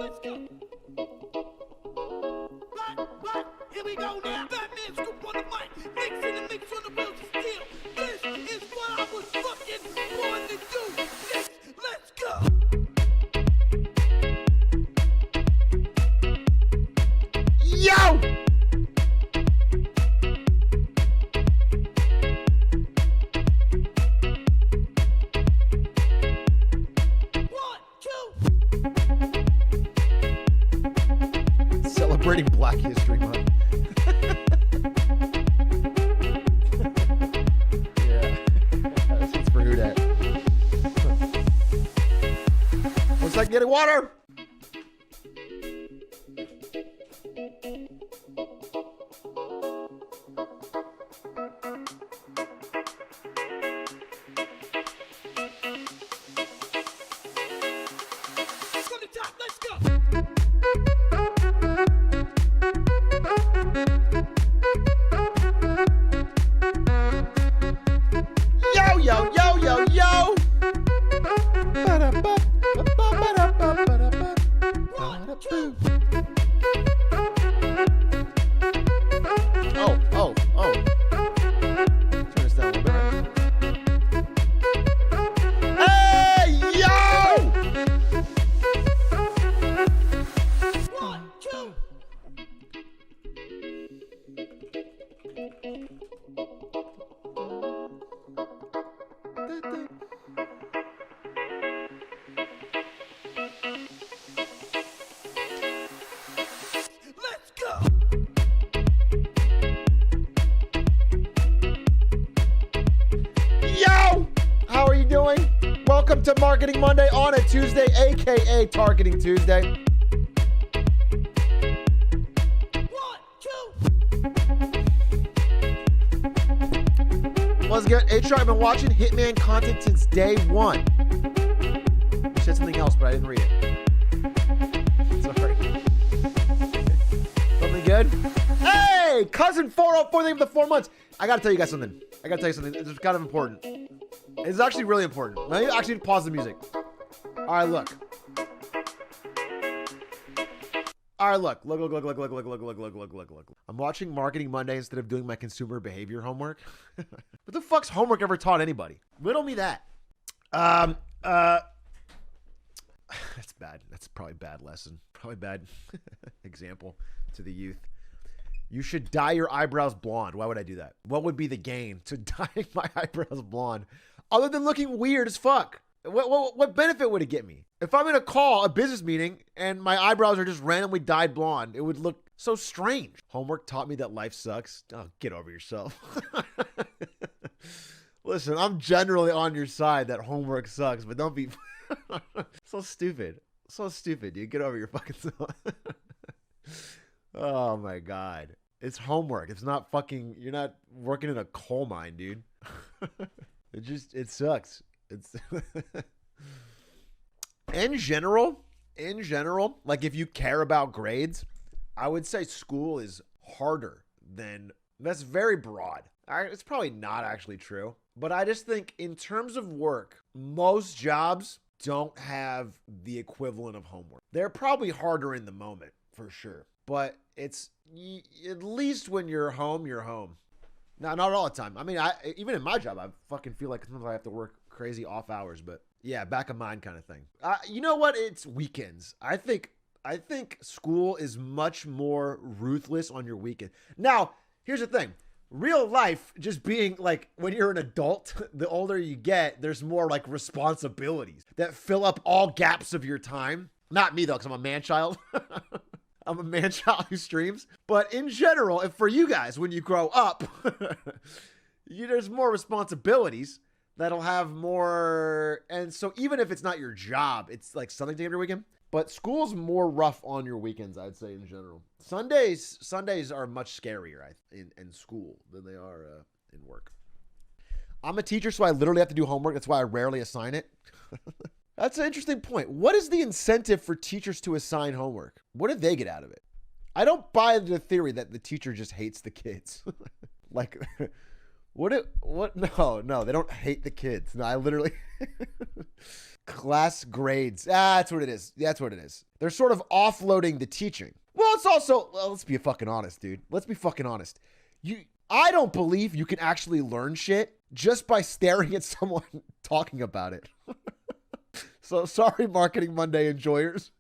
Let's go. But, here we go now. Batman scoop on the mic. Mixing the mix on the wheels of steel. This is what I was fucking born to do. Let's go. Yo! Celebrating Black History Month. Yeah. That's for who dat. Looks like getting water. From the top, let's go. Yo, yo, yo, yo, yo. Oh. Turn this down a little bit. Hey, yo! 1, 2. Let's go. Yo! How are you doing? Welcome to Marketing Monday on a Tuesday, aka Targeting Tuesday. 1, 2. What's good? HR, I've been watching Hitman content since day one. You said something else, but I didn't read it. Sorry. Something good? Hey! Cousin 404, thank you for the 4 months. I gotta tell you guys something. It's kind of important. It's actually really important. Let me actually pause the music. All right, look. Look. I'm watching Marketing Monday instead of doing my consumer behavior homework. What the fuck's homework ever taught anybody? Riddle me that. That's bad. That's probably a bad lesson. Probably bad example to the youth. You should dye your eyebrows blonde. Why would I do that? What would be the gain to dyeing my eyebrows blonde other than looking weird as fuck? What benefit would it get me? If I'm in a business meeting, and my eyebrows are just randomly dyed blonde, it would look so strange. Homework taught me that life sucks. Oh, get over yourself. Listen, I'm generally on your side that homework sucks, but don't be so stupid. So stupid, dude. Get over your fucking self. Oh my God. It's homework. It's not fucking, you're not working in a coal mine, dude. It sucks. It's in general, like if you care about grades, I would say school is harder than, that's very broad. It's probably not actually true, but I just think in terms of work, most jobs don't have the equivalent of homework. They're probably harder in the moment for sure, but it's at least when you're home, you're home. Now, not all the time. I mean, even in my job, I fucking feel like sometimes I have to work crazy off hours, but yeah, back of mind kind of thing. You know what? It's weekends. I think school is much more ruthless on your weekend. Now, here's the thing. Real life, just being like, when you're an adult, the older you get, there's more like responsibilities that fill up all gaps of your time. Not me though, because I'm a man child. I'm a man child who streams. But in general, if for you guys, when you grow up, there's more responsibilities that'll have more. And so even if it's not your job, it's like something to do every weekend. But school's more rough on your weekends, I'd say, in general. Sundays are much scarier in school than they are in work. I'm a teacher, so I literally have to do homework. That's why I rarely assign it. That's an interesting point. What is the incentive for teachers to assign homework? What do they get out of it? I don't buy the theory that the teacher just hates the kids. Like, what? No, they don't hate the kids. No, I literally, Class grades. That's what it is. That's what it is. They're sort of offloading the teaching. Well, it's also, let's be fucking honest, dude. Let's be fucking honest. I don't believe you can actually learn shit just by staring at someone talking about it. So sorry, Marketing Monday enjoyers.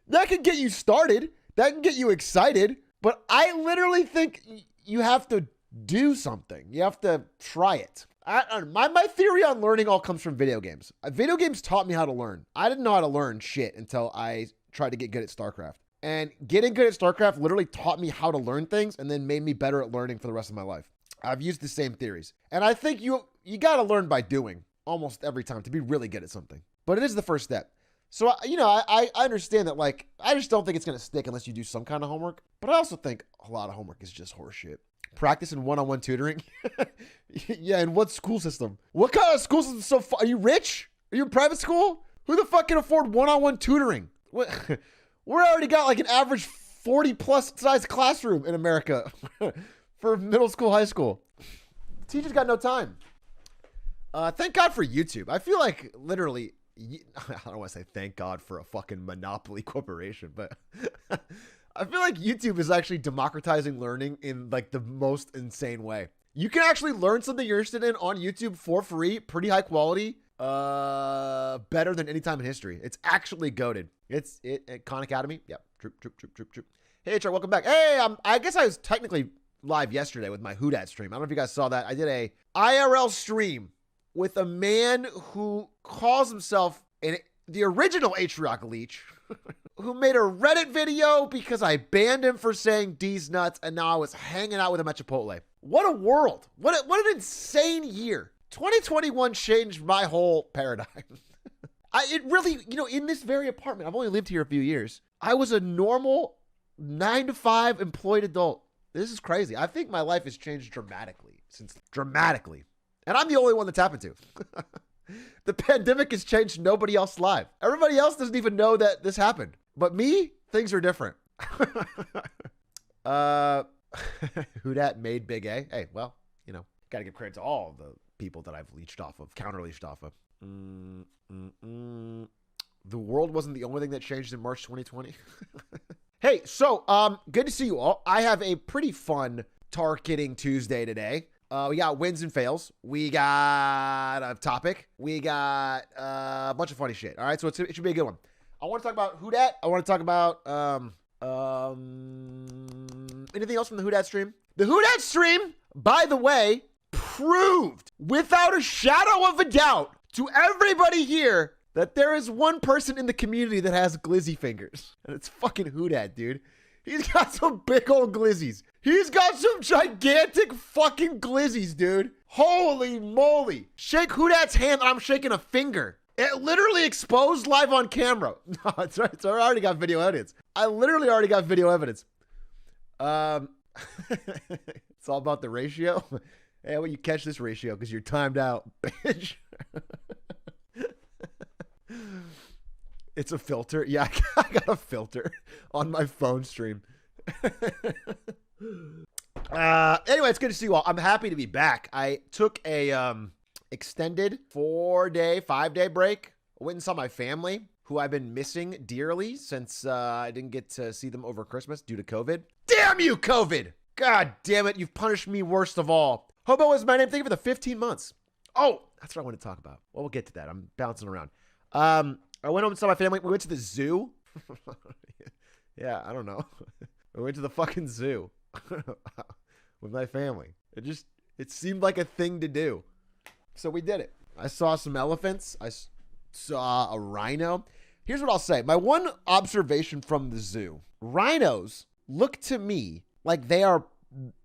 That can get you started. That can get you excited. But I literally think you have to do something. You have to try it. My theory on learning all comes from video games. Video games taught me how to learn. I didn't know how to learn shit until I tried to get good at StarCraft. And getting good at StarCraft literally taught me how to learn things and then made me better at learning for the rest of my life. I've used the same theories. And I think you got to learn by doing almost every time to be really good at something. But it is the first step. So, I understand that, like, I just don't think it's going to stick unless you do some kind of homework. But I also think a lot of homework is just horseshit. Practice in one-on-one tutoring? Yeah, in what school system? What kind of school system is so far? Are you rich? Are you in private school? Who the fuck can afford one-on-one tutoring? What? We're already got like an average 40 plus size classroom in America for middle school, high school. Teachers got no time. Thank God for YouTube. I feel like literally, I don't want to say thank God for a fucking monopoly corporation, but I feel like YouTube is actually democratizing learning in like the most insane way. You can actually learn something you're interested in on YouTube for free, pretty high quality, better than any time in history. It's actually goated. It's Khan Academy. Yep. Troop. Hey, HR, welcome back. Hey, I guess I was technically live yesterday with my Who Dat stream. I don't know if you guys saw that. I did a IRL stream with a man who calls himself the original H-Rock Leech, who made a Reddit video because I banned him for saying D's nuts, and now I was hanging out with him at Chipotle. What a world. What an insane year. 2021 changed my whole paradigm. It really, in this very apartment, I've only lived here a few years. I was a normal 9-to-5 employed adult. This is crazy. I think my life has changed dramatically. And I'm the only one that's happened to. The pandemic has changed nobody else's life. Everybody else doesn't even know that this happened. But me, things are different. Who dat made Big A? Hey, well, got to give credit to all the people that I've counter-leached off of. The world wasn't the only thing that changed in March 2020. Hey, so good to see you all. I have a pretty fun Tar-Kidding Tuesday today. We got wins and fails. We got a topic. We got a bunch of funny shit. All right, so it should be a good one. I want to talk about Who Dat. I want to talk about anything else from the Who Dat stream? The Who Dat stream, by the way, proved without a shadow of a doubt to everybody here that there is one person in the community that has glizzy fingers. And it's fucking Who Dat, dude. He's got some big old glizzies. He's got some gigantic fucking glizzies, dude. Holy moly. Shake Who Dat's hand and I'm shaking a finger. It literally exposed live on camera. No, it's right. I already got video evidence. I literally already got video evidence. It's all about the ratio. Hey, well, you catch this ratio because you're timed out, bitch. It's a filter. Yeah, I got a filter on my phone stream. Anyway, it's good to see you all. I'm happy to be back. I took a extended 5-day break. I went and saw my family, who I've been missing dearly since I didn't get to see them over Christmas due to COVID. Damn you, COVID! God damn it, you've punished me worst of all. Hobo is my name. Thank you for the 15 months. Oh, that's what I want to talk about. Well, we'll get to that. I'm bouncing around. I went home and saw my family. We went to the zoo. Yeah, I don't know. We went to the fucking zoo with my family. It seemed like a thing to do. So we did it. I saw some elephants. I saw a rhino. Here's what I'll say. My one observation from the zoo. Rhinos look to me like they are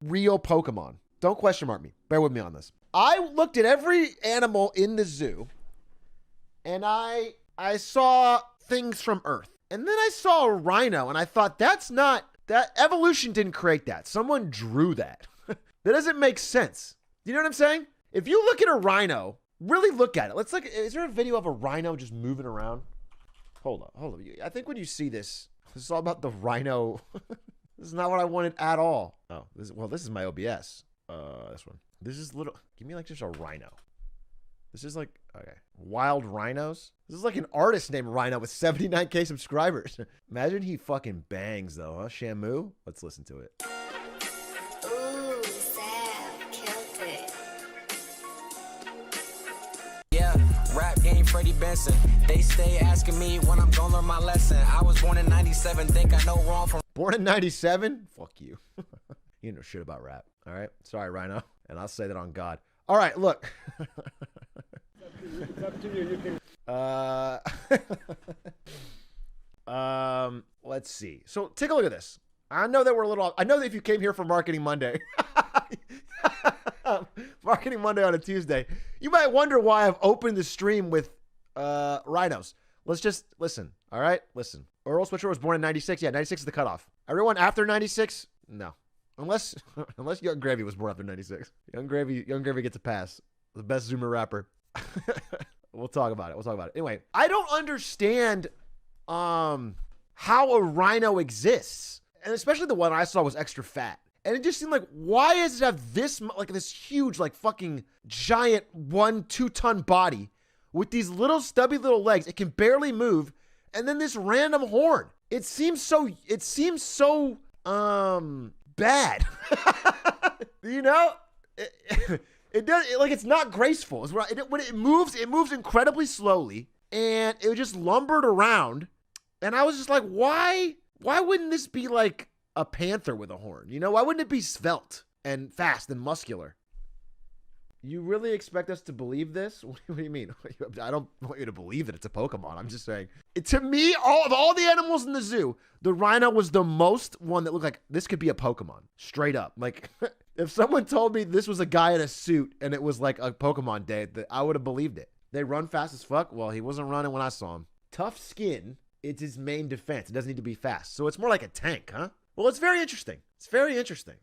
real Pokemon. Don't question mark me. Bear with me on this. I looked at every animal in the zoo and I saw things from Earth. And then I saw a rhino and I thought that evolution didn't create that. Someone drew that. That doesn't make sense. You know what I'm saying? If you look at a rhino, really look at it. Let's look. Is there a video of a rhino just moving around? Hold on. I think when you see this is all about the rhino. This is not what I wanted at all. Oh, this is my OBS. This one. This is little. Give me like just a rhino. This is like, okay. Wild Rhinos? This is like an artist named Rhino with 79K subscribers. Imagine he fucking bangs though, huh? Shamu? Let's listen to it. Ooh, Sam, killed it. Yeah, rap game Freddie Benson. They stay asking me when I'm gonna learn my lesson. I was born in 97, think I know wrong from... Born in 97? Fuck you. You know shit about rap, all right? Sorry, Rhino. And I'll say that on God. All right, look. It's up to you. You can. Let's see. So take a look at this. I know that if you came here for Marketing Monday, Marketing Monday on a Tuesday, you might wonder why I've opened the stream with rhinos. Let's just listen. All right, listen. Earl Switcher was born in 96. Yeah, 96 is the cutoff. Everyone after 96, no. Unless Young Gravy was born after 96. Young Gravy gets a pass. The best Zoomer rapper. We'll talk about it. Anyway, I don't understand how a rhino exists. And especially the one I saw was extra fat. And it just seemed like, why does it have this huge, like fucking giant 1-2 ton body with these little stubby little legs? It can barely move. And then this random horn. It seems so bad. You know? It does, it's not graceful. When it moves incredibly slowly, and it just lumbered around. And I was just like, why wouldn't this be like a panther with a horn? You know, why wouldn't it be svelte and fast and muscular? You really expect us to believe this? What do you mean? I don't want you to believe that it's a Pokemon. I'm just saying. To me, of all the animals in the zoo, the rhino was the most one that looked like this could be a Pokemon. Straight up. Like, if someone told me this was a guy in a suit and it was like a Pokemon day, I would have believed it. They run fast as fuck. Well, he wasn't running when I saw him. Tough skin, it's his main defense. It doesn't need to be fast. So it's more like a tank, huh? Well, it's very interesting.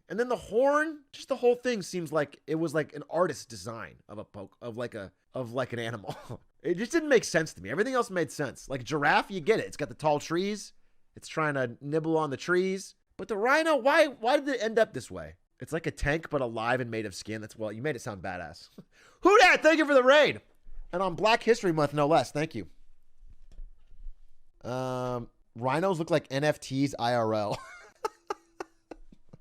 And then the horn, just the whole thing seems like it was like an artist's design of an animal. It just didn't make sense to me. Everything else made sense. Like giraffe, you get it. It's got the tall trees. It's trying to nibble on the trees. But the rhino, why did it end up this way? It's like a tank, but alive and made of skin. Well, you made it sound badass. Who dat? Thank you for the raid. And on Black History Month, no less. Thank you. Rhinos look like NFTs IRL.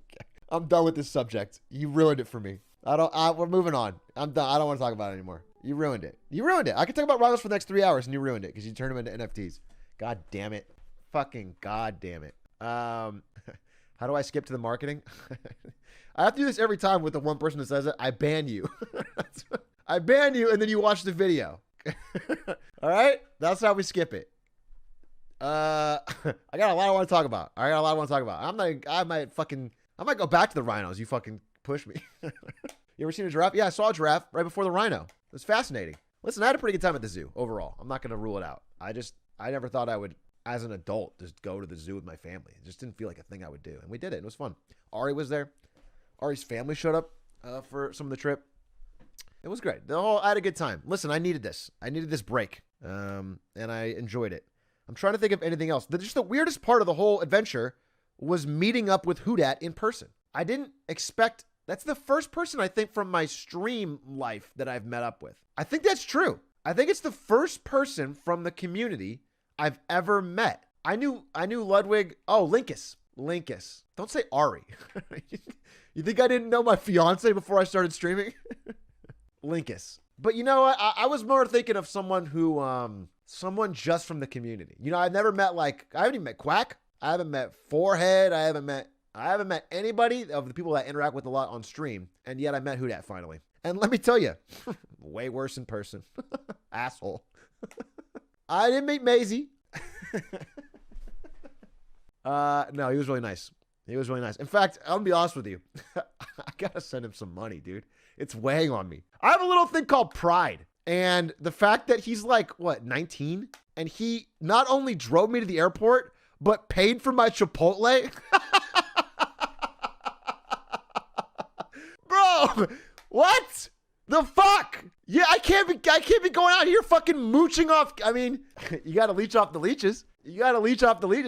Okay. I'm done with this subject. You ruined it for me. We're moving on. I'm done. I don't want to talk about it anymore. You ruined it. I could talk about rhinos for the next 3 hours and you ruined it because you turned them into NFTs. God damn it. Fucking God damn it. How do I skip to the marketing? I have to do this every time with the one person that says it. I ban you. I ban you and then you watch the video. All right? That's how we skip it. I got a lot I want to talk about. I might go back to the rhinos. You fucking push me. You ever seen a giraffe? Yeah, I saw a giraffe right before the rhino. It was fascinating. Listen, I had a pretty good time at the zoo overall. I'm not going to rule it out. I never thought I would, as an adult, just go to the zoo with my family. It just didn't feel like a thing I would do. And we did it. It was fun. Ari was there. Ari's family showed up for some of the trip. It was great. I had a good time. Listen, I needed this. I needed this break. And I enjoyed it. I'm trying to think of anything else. Just the weirdest part of the whole adventure was meeting up with Houdat in person. I didn't expect... That's the first person, I think, from my stream life that I've met up with. I think that's true. I think it's the first person from the community I've ever met. I knew Ludwig. Oh, Linkus. Don't say Ari. You think I didn't know my fiance before I started streaming? Linkus. But you know what? I was more thinking of someone who, someone just from the community. You know, I've never met I haven't even met Quack. I haven't met Forehead. I haven't met anybody of the people that I interact with a lot on stream. And yet I met Houdat finally. And let me tell you, way worse in person. Asshole. I didn't meet Maisie. No, he was really nice. In fact, I'll be honest with you. I gotta send him some money, dude. It's weighing on me. I have a little thing called pride. And the fact that he's 19? And he not only drove me to the airport, but paid for my Chipotle. Bro, what the fuck? Yeah, I can't be going out here fucking mooching off. I mean, you got to leech off the leeches.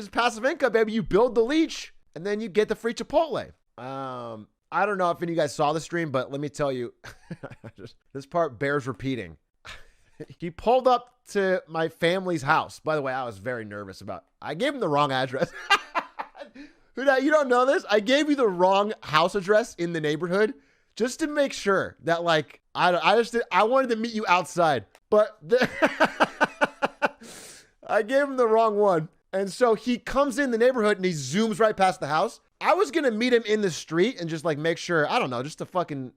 Passive income, baby. You build the leech and then you get the free Chipotle. I don't know if any of you guys saw the stream, but let me tell you, this part bears repeating. He pulled up to my family's house. By the way, I was very nervous I gave him the wrong address. Huda, you don't know this? I gave you the wrong house address in the neighborhood just to make sure that like, I wanted to meet you outside, but I gave him the wrong one. And so he comes in the neighborhood and he zooms right past the house. I was going to meet him in the street and just like make sure, I don't know, just to fucking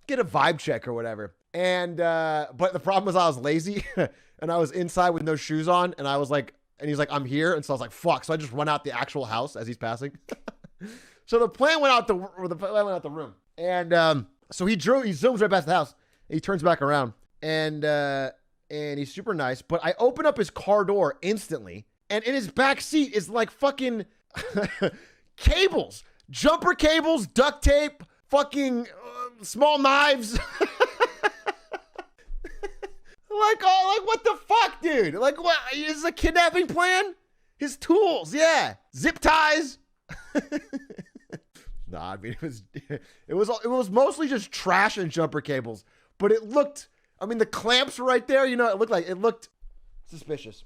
get a vibe check or whatever. And, but the problem was I was lazy and I was inside with no shoes on. And I was like, and he's like, I'm here. And so I was like, fuck. So I just run out the actual house as he's passing. So the plan went out the room. And, so he zooms right past the house. He turns back around and he's super nice. But I open up his car door instantly. And in his back seat is like fucking cables, jumper cables, duct tape, fucking small knives. Like what the fuck, dude? Like, what? Is this a kidnapping plan? His tools, yeah. Zip ties. Nah, I mean, it was mostly just trash and jumper cables. But it looked, I mean, the clamps were right there. You know, it looked suspicious.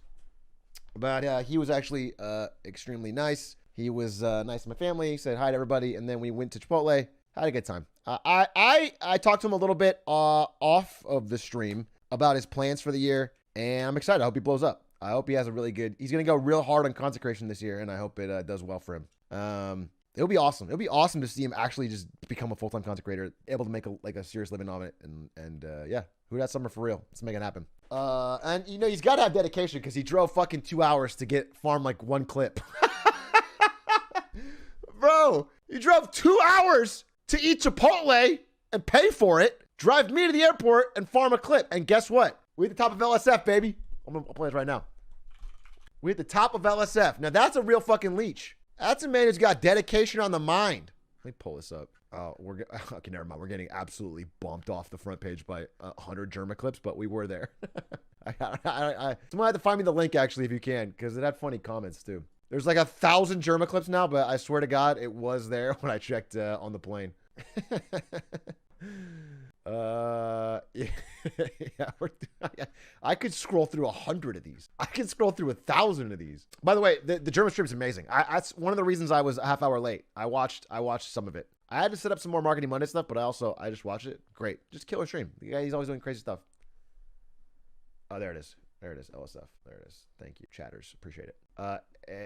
But he was actually extremely nice. He was nice to my family. He said hi to everybody. And then we went to Chipotle. Had a good time. I talked to him a little bit off of the stream about his plans for the year, and I'm excited. I hope he blows up. I hope he has he's going to go real hard on consecration this year, and I hope it does well for him. It'll be awesome. It'll be awesome to see him actually just become a full-time consecrator, able to make a serious living on it, and yeah, who that summer for real? Let's make it happen. And you know, he's got to have dedication because he drove fucking 2 hours to farm like one clip. Bro, he drove 2 hours to eat Chipotle and pay for it, drive me to the airport and farm a clip. And guess what? We at the top of LSF, baby. I'll play this right now. We at the top of LSF. Now that's a real fucking leech. That's a man who's got dedication on the mind. Let me pull this up. Okay, never mind. We're getting absolutely bumped off the front page by 100 Germa clips, but we were there. Someone had to find me the link actually if you can, because it had funny comments too. There's like 1,000 Germa clips now, but I swear to God, it was there when I checked on the plane. Yeah, I could scroll through 100 of these. I could scroll through 1,000 of these. By the way, the German stream is amazing. That's one of the reasons I was a half hour late. I watched some of it. I had to set up some more Marketing Monday stuff, but I just watched it. Great, just killer stream. The guy, he's always doing crazy stuff. Oh, there it is. There it is. LSF. There it is. Thank you, chatters. Appreciate it.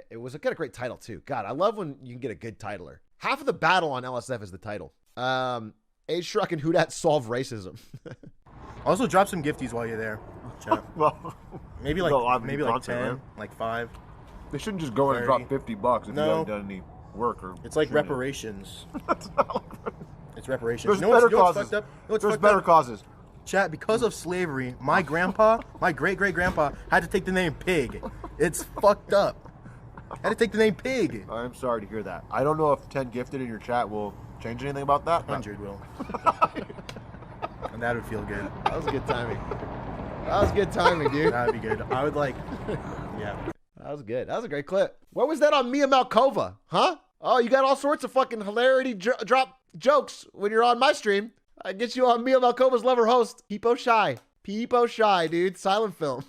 It was got a great title too. God, I love when you can get a good titler. Half of the battle on LSF is the title. Age Shrek and Who Dat solve racism. Also, drop some gifties while you're there. Chat. Well, maybe like 10, right? like 5. They shouldn't just go in and drop $50 if you haven't done any work or. It's like shooting. reparations. It's reparations. There's You know what's better causes. fucked up? You know what's There's fucked better up? causes. Chat, because of slavery, my grandpa, my great-great-grandpa, had to take the name Pig. It's fucked up. Had to take the name Pig. I'm sorry to hear that. I don't know if 10 gifted in your chat will change anything about that. 100 will. And that would feel good. That was good timing. That was good timing, dude. That'd be good. I would like, yeah. That was good. That was a great clip. What was that on Mia Malkova? Huh? Oh, you got all sorts of fucking hilarity drop jokes when you're on my stream. I get you on Mia Malkova's lover host. Peepo Shy. Peepo Shy, dude. Silent film.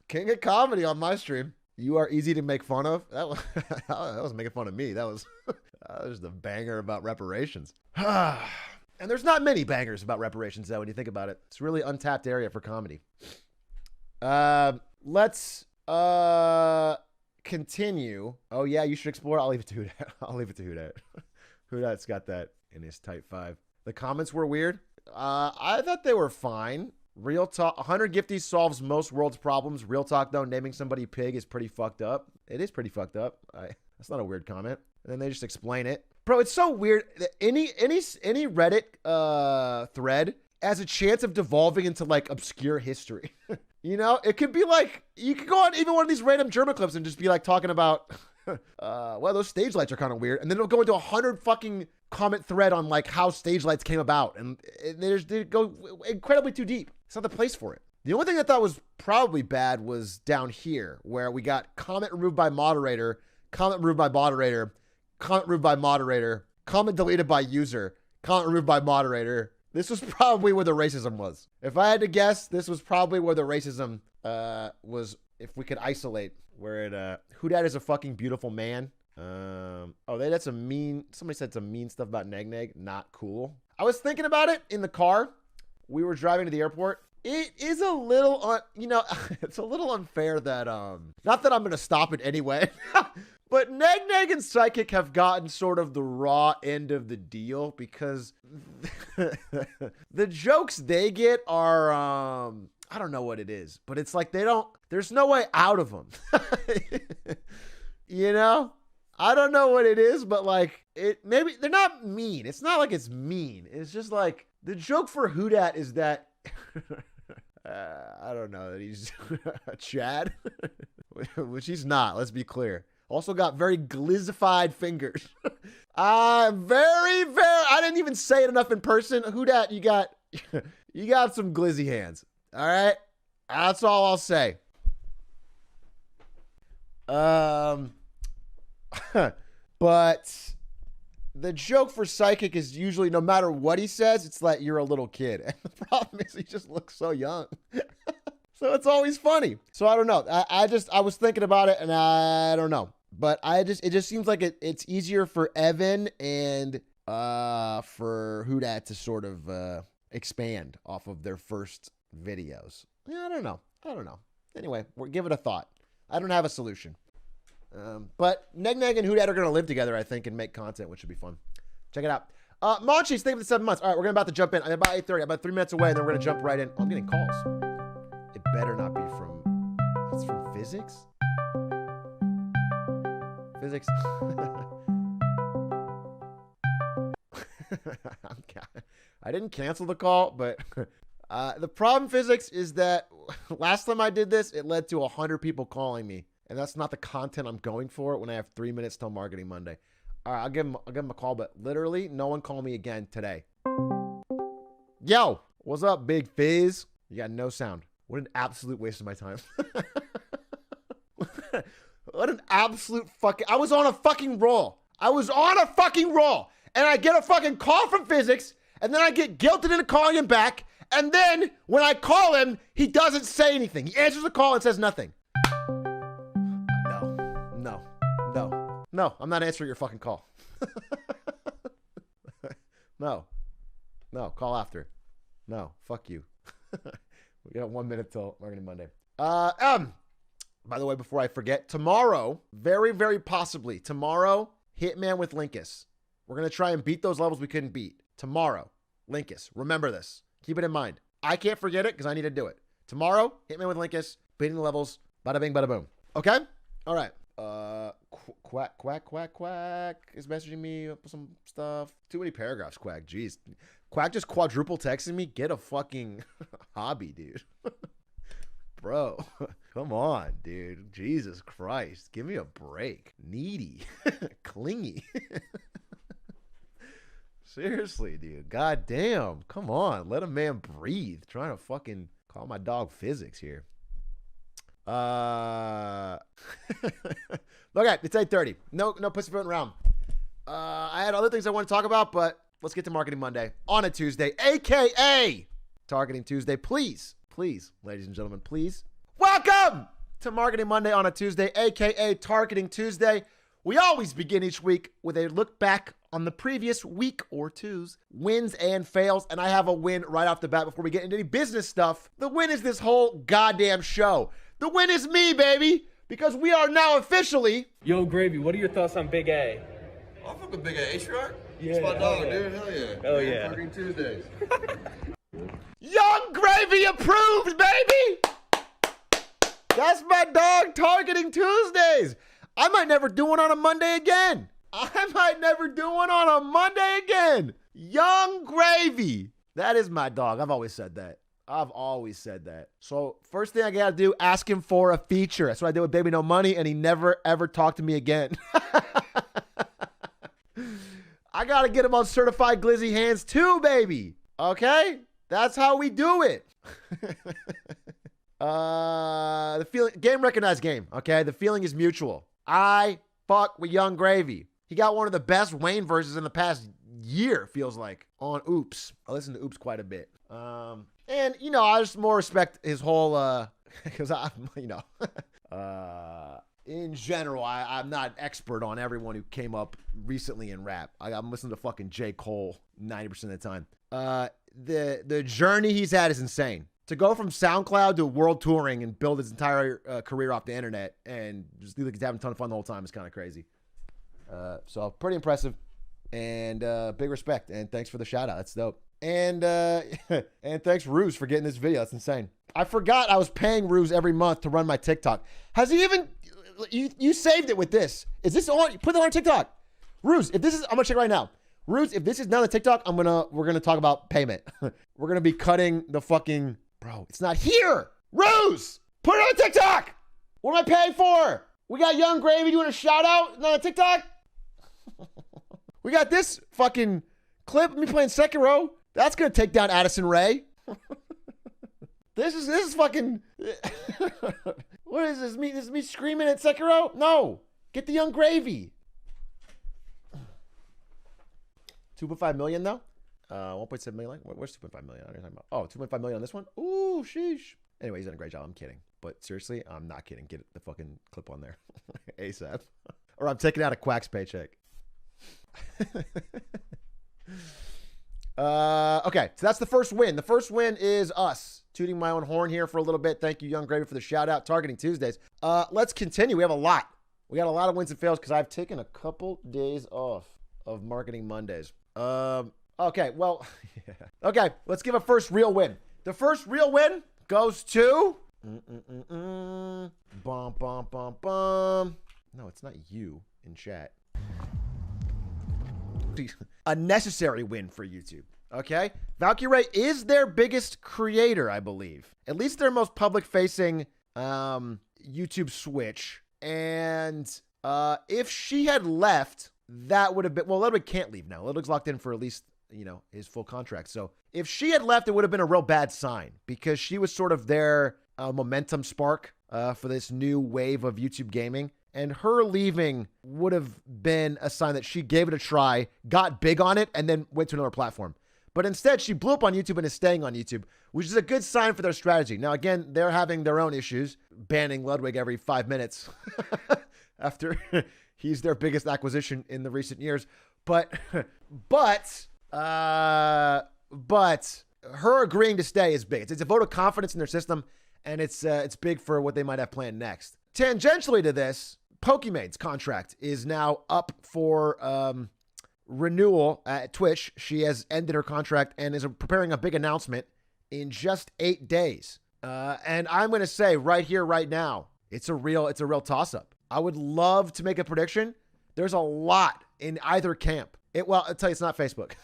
King of comedy on my stream. You are easy to make fun of. That was making fun of me. That was the banger about reparations. And there's not many bangers about reparations, though, when you think about it. It's really untapped area for comedy. Let's continue. Oh, yeah, you should explore. I'll leave it to Hudat. I'll leave it to Hudat. Hudat's got that in his type 5. The comments were weird. I thought they were fine. Real talk. 100 gifties solves most world's problems. Real talk, though, naming somebody Pig is pretty fucked up. It is pretty fucked up. That's not a weird comment. And then they just explain it. Bro, it's so weird. Any Reddit thread has a chance of devolving into like obscure history. You know, it could be like, you could go on even one of these random German clips and just be like talking about, well, those stage lights are kind of weird. And then it'll go into 100 fucking comment thread on like how stage lights came about. And they go incredibly too deep. It's not the place for it. The only thing I thought was probably bad was down here where we got comment removed by moderator, comment removed by moderator, comment removed by moderator, comment deleted by user, comment removed by moderator, This was probably where the racism was. If I had to guess, this was probably where the racism was, if we could isolate, where it, who dat is a fucking beautiful man. That's a mean, somebody said some mean stuff about Neg Neg. Not cool. I was thinking about it in the car. We were driving to the airport. It is a little, it's a little unfair that, not that I'm going to stop it anyway, but Neg Neg and Psychic have gotten sort of the raw end of the deal because the jokes they get are, I don't know what it is, but it's like there's no way out of them. You know? I don't know what it is, but like maybe they're not mean. It's not like it's mean. It's just like the joke for Who Dat is that I don't know that he's a Chad, which he's not. Let's be clear. Also got very glizzified fingers. I didn't even say it enough in person. Who Dat, you got some glizzy hands. All right, that's all I'll say. But the joke for Psychic is usually no matter what he says, it's like you're a little kid. And the problem is he just looks so young. So it's always funny. So I don't know. I was thinking about it and I don't know. But it just seems like it's easier for Evan and for Who Dat to sort of expand off of their first videos. Yeah, I don't know. Anyway, we'll give it a thought. I don't have a solution. But Neg Neg and Who Dat are going to live together, I think, and make content, which should be fun. Check it out. Monchies, thank you for the 7 months. All right, we're about to jump in. I'm about 8:30. I'm about 3 minutes away, and then we're going to jump right in. Oh, I'm getting calls. It better not be from... It's from physics? Physics. I didn't cancel the call, but the problem, Physics, is that last time I did this, it led to 100 people calling me. And that's not the content I'm going for when I have 3 minutes till Marketing Monday. All right, I'll give him a call, but literally no one call me again today. Yo, what's up, Big Fizz? You got no sound. What an absolute waste of my time. What an absolute fucking... I was on a fucking roll. And I get a fucking call from Physics, and then I get guilted into calling him back, and then when I call him, he doesn't say anything. He answers the call and says nothing. No, I'm not answering your fucking call. No, call after. No, fuck you. We got 1 minute till Marketing Monday. By the way, before I forget, tomorrow, very, very possibly, tomorrow, Hitman with Linkus. We're going to try and beat those levels we couldn't beat. Tomorrow, Linkus. Remember this. Keep it in mind. I can't forget it because I need to do it. Tomorrow, Hitman with Linkus, beating the levels, bada bing, bada boom. Okay? All right. Quack is messaging me up with some stuff. Too many paragraphs, Quack. Jeez. Quack just quadruple texting me. Get a fucking hobby, dude. Bro, come on, dude. Jesus Christ. Give me a break. Needy. Clingy. Seriously, dude. God damn. Come on. Let a man breathe. Trying to fucking call my dog Physics here. Okay, it's 8:30. No pussyfooting around. I had other things I want to talk about, but let's get to Marketing Monday on a Tuesday, aka Targeting Tuesday. Please, ladies and gentlemen, please. Welcome to Marketing Monday on a Tuesday, aka Targeting Tuesday. We always begin each week with a look back on the previous week or two's wins and fails, and I have a win right off the bat before we get into any business stuff. The win is this whole goddamn show. The win is me, baby, because we are now officially... Yo, Gravy, what are your thoughts on Big A? I fuck with Big A. H-Rock? Yeah, That's my dog, yeah. dude. Hell yeah. Oh, yeah. Targeting Tuesdays. Young Gravy approved, baby! That's my dog, Targeting Tuesdays. I might never do one on a Monday again. Young Gravy. That is my dog. I've always said that. So first thing I gotta do, ask him for a feature. That's what I did with Baby No Money, and he never ever talked to me again. I gotta get him on Certified Glizzy Hands too, baby. Okay? That's how we do it. The feeling, game recognized game. Okay? The feeling is mutual. I fuck with Young Gravy. He got one of the best Wayne verses in the past year, feels like, on Oops. I listen to Oops quite a bit. And, you know, I just more respect his whole, because I'm, you know, in general, I'm not expert on everyone who came up recently in rap. I'm listening to fucking J. Cole 90% of the time. The journey he's had is insane. To go from SoundCloud to world touring and build his entire career off the internet and just like he's having a ton of fun the whole time is kind of crazy. So pretty impressive, and big respect, and thanks for the shout out. That's dope. And and thanks Ruse for getting this video. That's insane. I forgot I was paying Ruse every month to run my TikTok. Has he even? You saved it with this. Is this on? Put it on TikTok. Ruse, if this is, I'm gonna check right now. Ruse, if this is not on TikTok, we're gonna talk about payment. We're gonna be cutting the fucking, bro. It's not here. Ruse, put it on TikTok. What am I paying for? We got Young Gravy doing a shout out not on TikTok. We got this fucking clip of me playing Sekiro. That's gonna take down Addison Rae. This is fucking. What is this? This is me screaming at Sekiro? No, get the Young Gravy. 2.5 million though. 1.7 million. Where's 2.5 million? I don't know about. Oh, 2.5 million on this one. Ooh, sheesh. Anyway, he's done a great job. I'm kidding, but seriously, I'm not kidding. Get the fucking clip on there ASAP, or I'm taking out a Quack's paycheck. Okay, so that's the first win. The first win is us. Tooting my own horn here for a little bit. Thank you, Young Gravy, for the shout out. Targeting Tuesdays. Let's continue. We have a lot. We got a lot of wins and fails because I've taken a couple days off of Marketing Mondays. Okay, well, yeah. Okay, let's give a first real win. The first real win goes to bum bum bum bum. No, it's not you in chat. A necessary win for YouTube. Okay, Valkyrie is their biggest creator, I believe. At least their most public-facing YouTube switch. And if she had left, that would have been, well, Ludwig can't leave now. Ludwig's locked in for at least, you know, his full contract. So if she had left, it would have been a real bad sign because she was sort of their momentum spark for this new wave of YouTube gaming. And her leaving would have been a sign that she gave it a try, got big on it, and then went to another platform. But instead, she blew up on YouTube and is staying on YouTube, which is a good sign for their strategy. Now, again, they're having their own issues, banning Ludwig every 5 minutes after he's their biggest acquisition in the recent years. But her agreeing to stay is big. It's a vote of confidence in their system, and it's big for what they might have planned next. Tangentially to this, Pokemon's contract is now up for renewal at Twitch. She has ended her contract and is preparing a big announcement in just 8 days. And I'm going to say right here, right now, it's a real toss-up. I would love to make a prediction. There's a lot in either camp. Well, I'll tell you, it's not Facebook.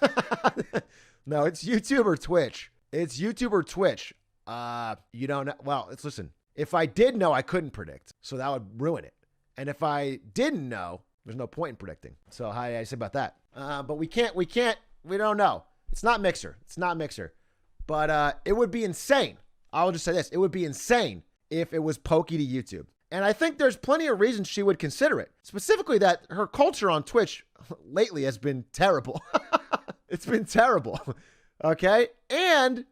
No, it's YouTube or Twitch. It's YouTube or Twitch. You don't know. Well, listen. If I did know, I couldn't predict. So that would ruin it. And if I didn't know, there's no point in predicting. So how do I say about that? But we don't know. It's not Mixer. But it would be insane. I'll just say this. It would be insane if it was Pokey to YouTube. And I think there's plenty of reasons she would consider it. Specifically that her culture on Twitch lately has been terrible. It's been terrible. Okay? And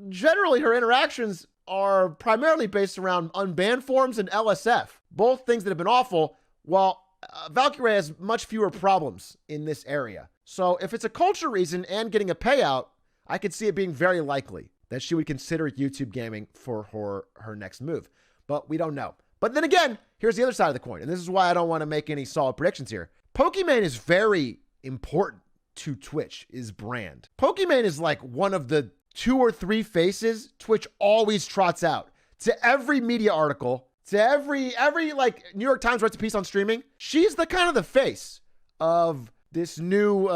generally her interactions are primarily based around unbanned forums and LSF. Both things that have been awful, while Valkyrie has much fewer problems in this area. So if it's a culture reason and getting a payout, I could see it being very likely that she would consider YouTube gaming for her next move. But we don't know. But then again, here's the other side of the coin. And this is why I don't want to make any solid predictions here. Pokemon is very important to Twitch's brand. Pokemon is like one of the 2 or 3 faces Twitch always trots out to every media article, to every like New York Times writes a piece on streaming. She's the kind of the face of this new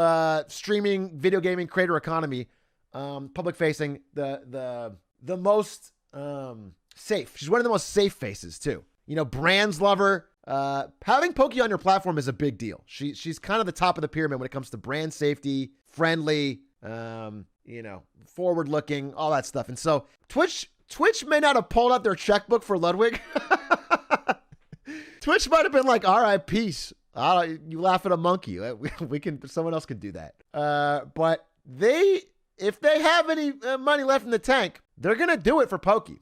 streaming video gaming creator economy, public facing, the most safe. She's one of the most safe faces too. You know, brands love her. Having Pokey on your platform is a big deal. She's kind of the top of the pyramid when it comes to brand safety, friendly, you know, forward looking, all that stuff. And so Twitch may not have pulled out their checkbook for Ludwig. Twitch might have been like, all right, peace. You laugh at a monkey. We can. Someone else can do that. But if they have any money left in the tank, they're gonna do it for Pokey.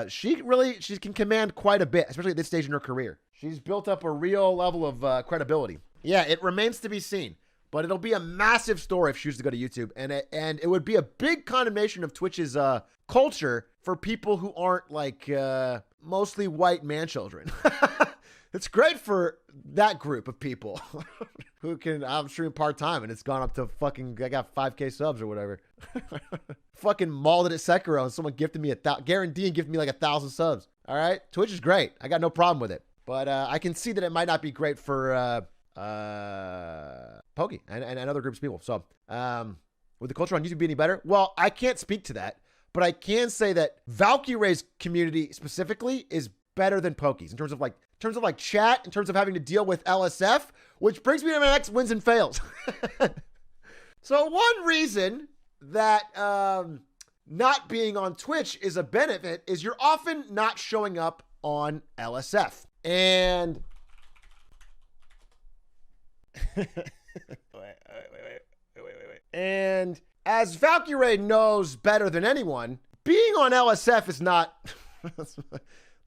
She can command quite a bit, especially at this stage in her career. She's built up a real level of credibility. Yeah, it remains to be seen, but it'll be a massive story if she chooses to go to YouTube, and it would be a big condemnation of Twitch's culture for people who aren't like mostly white man children. It's great for that group of people who can, I'm streaming part-time and it's gone up to fucking, I got 5K subs or whatever. Fucking mauled it at Sekiro and someone gifted me guaranteeing gifted me like 1,000 subs. All right. Twitch is great. I got no problem with it, but I can see that it might not be great for Pokey and other groups of people. So would the culture on YouTube be any better? Well, I can't speak to that, but I can say that Valkyrie's community specifically is better than Pokey's in terms of chat, in terms of having to deal with LSF, which brings me to my next wins and fails. So one reason that not being on Twitch is a benefit is you're often not showing up on LSF. And wait. And as Valkyrie knows better than anyone, being on LSF is not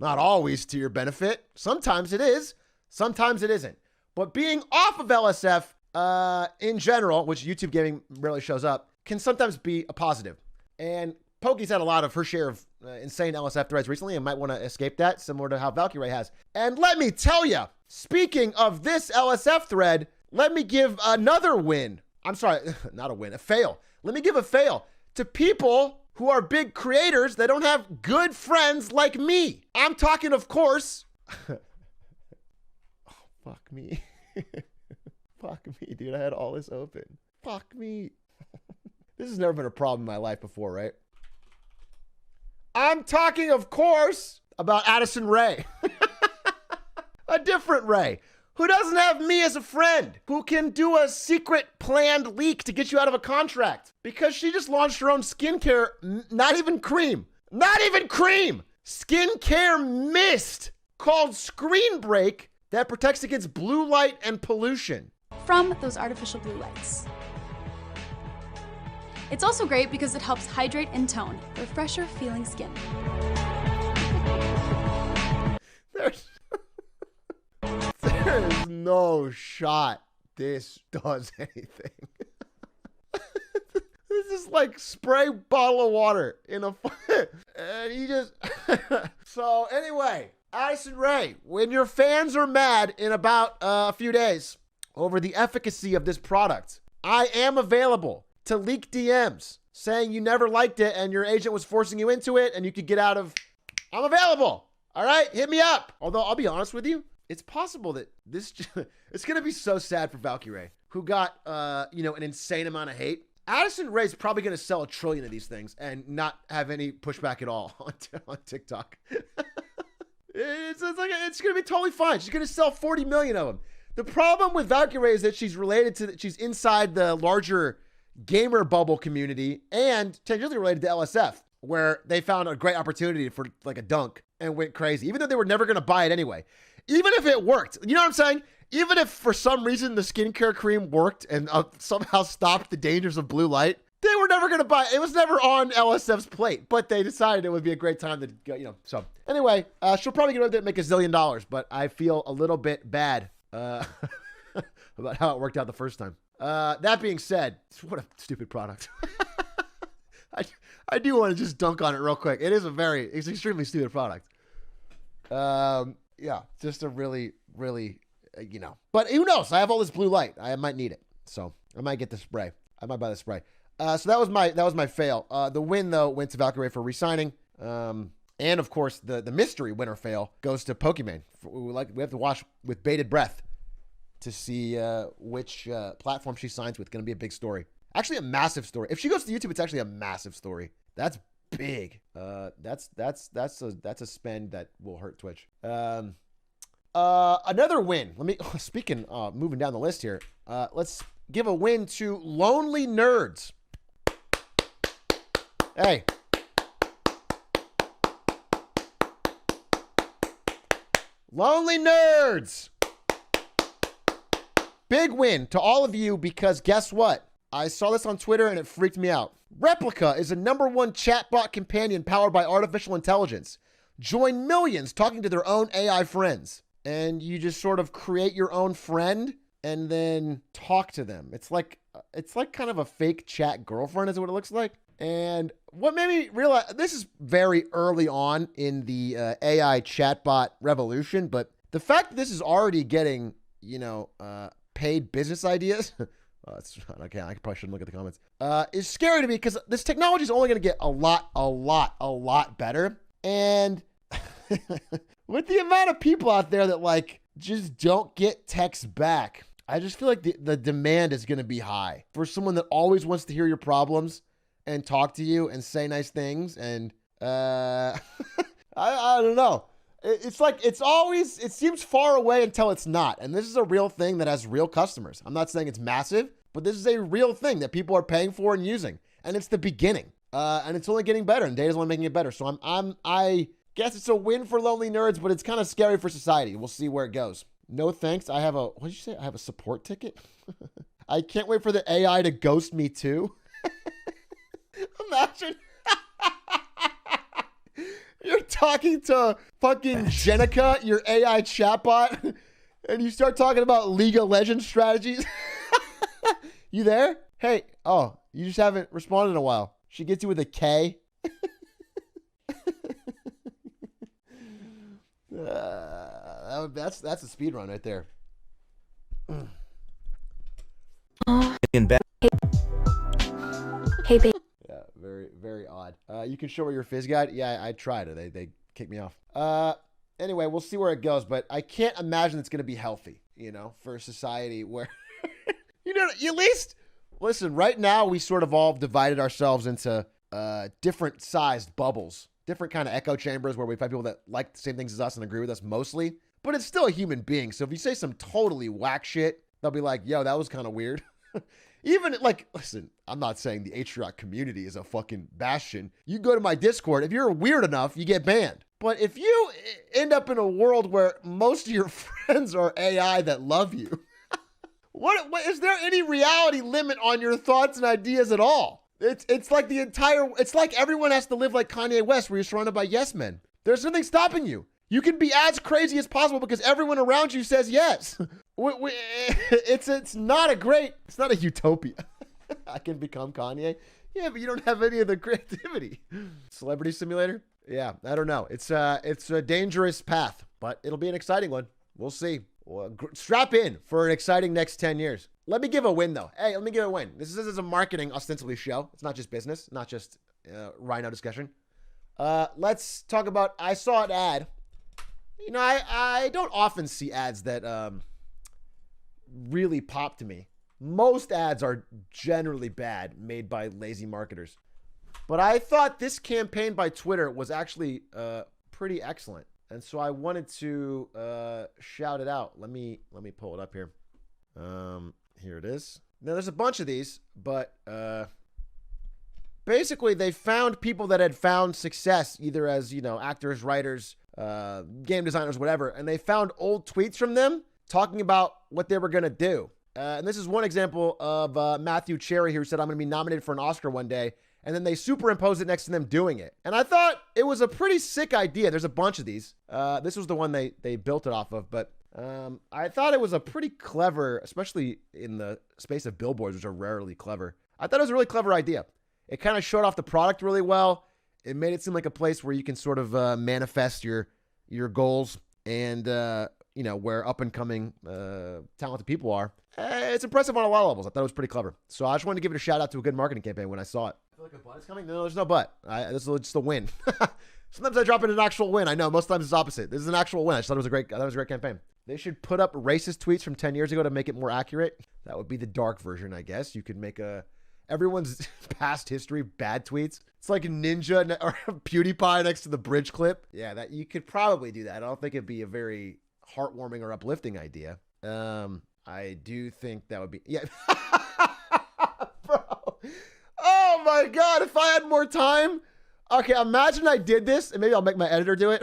not always to your benefit. Sometimes it is, sometimes it isn't. But being off of LSF in general, which YouTube gaming rarely shows up, can sometimes be a positive. And Pokey's had a lot of her share of insane LSF threads recently and might want to escape that, similar to how Valkyrie has. And let me tell you, speaking of this LSF thread, let me give another win. I'm sorry, not a win, a fail. Let me give a fail to people who are big creators that don't have good friends like me. I'm talking, of course. Oh, fuck me. Fuck me, dude. I had all this open. Fuck me. This has never been a problem in my life before, right? I'm talking, of course, about Addison Rae. A different Rae. Who doesn't have me as a friend, who can do a secret planned leak to get you out of a contract because she just launched her own skincare, not even cream, skincare mist called Screen Break that protects against blue light and pollution. From those artificial blue lights. It's also great because it helps hydrate and tone for fresher feeling skin. There is no shot this does anything. This is like spray bottle of water in a and he just So anyway, Addison Rae, when your fans are mad in about a few days over the efficacy of this product, I am available to leak DMs saying you never liked it and your agent was forcing you into it and you could get out of. I'm available. All right, hit me up. Although I'll be honest with you, it's possible that this, it's going to be so sad for Valkyrie, who got, an insane amount of hate. Addison Rae's probably going to sell 1 trillion of these things and not have any pushback at all on TikTok. It's going to be totally fine. She's going to sell 40 million of them. The problem with Valkyrie is that she's inside the larger gamer bubble community and tangentially related to LSF, where they found a great opportunity for like a dunk and went crazy, even though they were never going to buy it anyway. Even if it worked, you know what I'm saying? Even if for some reason the skincare cream worked and somehow stopped the dangers of blue light, they were never going to buy it. It was never on LSF's plate, but they decided it would be a great time to go, So anyway, she'll probably get away with it and make $1 zillion, but I feel a little bit bad about how it worked out the first time. That being said, what a stupid product. I do want to just dunk on it real quick. It's an extremely stupid product. Yeah, just a really, really, but who knows? I have all this blue light. I might need it. So I might get the spray. I might buy the spray. So that was my fail. The win though went to Valkyrie for re-signing. And of course the mystery winner fail goes to Pokemon. We have to watch with bated breath to see which platform she signs with. Going to be a big story. Actually, a massive story. If she goes to YouTube, it's actually a massive story. That's big. That's a spend that will hurt Twitch. Another win. Moving down the list here. Let's give a win to Lonely Nerds. Hey. Lonely Nerds. big win to all of you because guess what? I saw this on Twitter and it freaked me out. Replica is a #1 chatbot companion powered by artificial intelligence. Join millions talking to their own AI friends. And you just sort of create your own friend and then talk to them. It's like kind of a fake chat girlfriend is what it looks like. And what made me realize, this is very early on in the AI chatbot revolution, but the fact that this is already getting, paid business ideas, okay, I probably shouldn't look at the comments, is scary to me because this technology is only going to get a lot better. And with the amount of people out there that like just don't get texts back, I just feel like the demand is going to be high for someone that always wants to hear your problems and talk to you and say nice things. And I don't know. It's like it seems far away until it's not. And this is a real thing that has real customers. I'm not saying it's massive, but this is a real thing that people are paying for and using. And it's the beginning. And it's only getting better, and data's only making it better. So I guess it's a win for lonely nerds, but it's kind of scary for society. We'll see where it goes. No thanks. What did you say? I have a support ticket? I can't wait for the AI to ghost me too. Imagine. You're talking to fucking Jenica, your AI chatbot, and you start talking about League of Legends strategies. You there? Hey, you just haven't responded in a while. She gets you with a K. That's a speed run right there. Hey, babe. Yeah, very, very odd. You can show her your fizz guide. Yeah, I tried it. They kicked me off. Anyway, we'll see where it goes, but I can't imagine it's going to be healthy, for a society where, at least, listen, right now we sort of all divided ourselves into different sized bubbles, different kind of echo chambers where we find people that like the same things as us and agree with us mostly, but it's still a human being. So if you say some totally whack shit, they'll be like, yo, that was kind of weird. Even listen, I'm not saying the H-Rock community is a fucking bastion. You go to my Discord, if you're weird enough, you get banned. But if you end up in a world where most of your friends are AI that love you, what is there any reality limit on your thoughts and ideas at all? It's like it's like everyone has to live like Kanye West where you're surrounded by yes men. There's nothing stopping you. You can be as crazy as possible because everyone around you says yes. It's not a utopia. I can become Kanye. Yeah, but you don't have any of the creativity. Celebrity Simulator? Yeah, I don't know. It's a dangerous path, but it'll be an exciting one. We'll see. Well, strap in for an exciting next 10 years. Let me give a win, though. Hey, let me give a win. This is a marketing, ostensibly, show. It's not just business, not just rhino discussion. Let's talk about, I saw an ad. I don't often see ads that really pop to me. Most ads are generally bad, made by lazy marketers. But I thought this campaign by Twitter was actually pretty excellent. And so I wanted to shout it out. Let me pull it up here. Here it is. Now, there's a bunch of these, but basically they found people that had found success, either as, actors, writers, game designers, whatever. And they found old tweets from them talking about what they were going to do. And this is one example of Matthew Cherry, who said, I'm going to be nominated for an Oscar one day. And then they superimposed it next to them doing it. And I thought it was a pretty sick idea. There's a bunch of these. This was the one they built it off of. But I thought it was a pretty clever, especially in the space of billboards, which are rarely clever. I thought it was a really clever idea. It kind of showed off the product really well. It made it seem like a place where you can sort of manifest your goals and, where up-and-coming talented people are. It's impressive on a lot of levels. I thought it was pretty clever. So I just wanted to give it a shout out to a good marketing campaign when I saw it. I feel like a butt is coming? No, there's no butt. This is just a win. Sometimes I drop in an actual win. I know. Most times it's opposite. This is an actual win. I just thought it was a great campaign. They should put up racist tweets from 10 years ago to make it more accurate. That would be the dark version, I guess. You could make everyone's past history bad tweets. It's like Ninja or PewDiePie next to the bridge clip. Yeah, that you could probably do that. I don't think it'd be a very heartwarming or uplifting idea. I do think that would be, yeah. Bro. Oh my God. If I had more time. Okay. Imagine I did this and maybe I'll make my editor do it.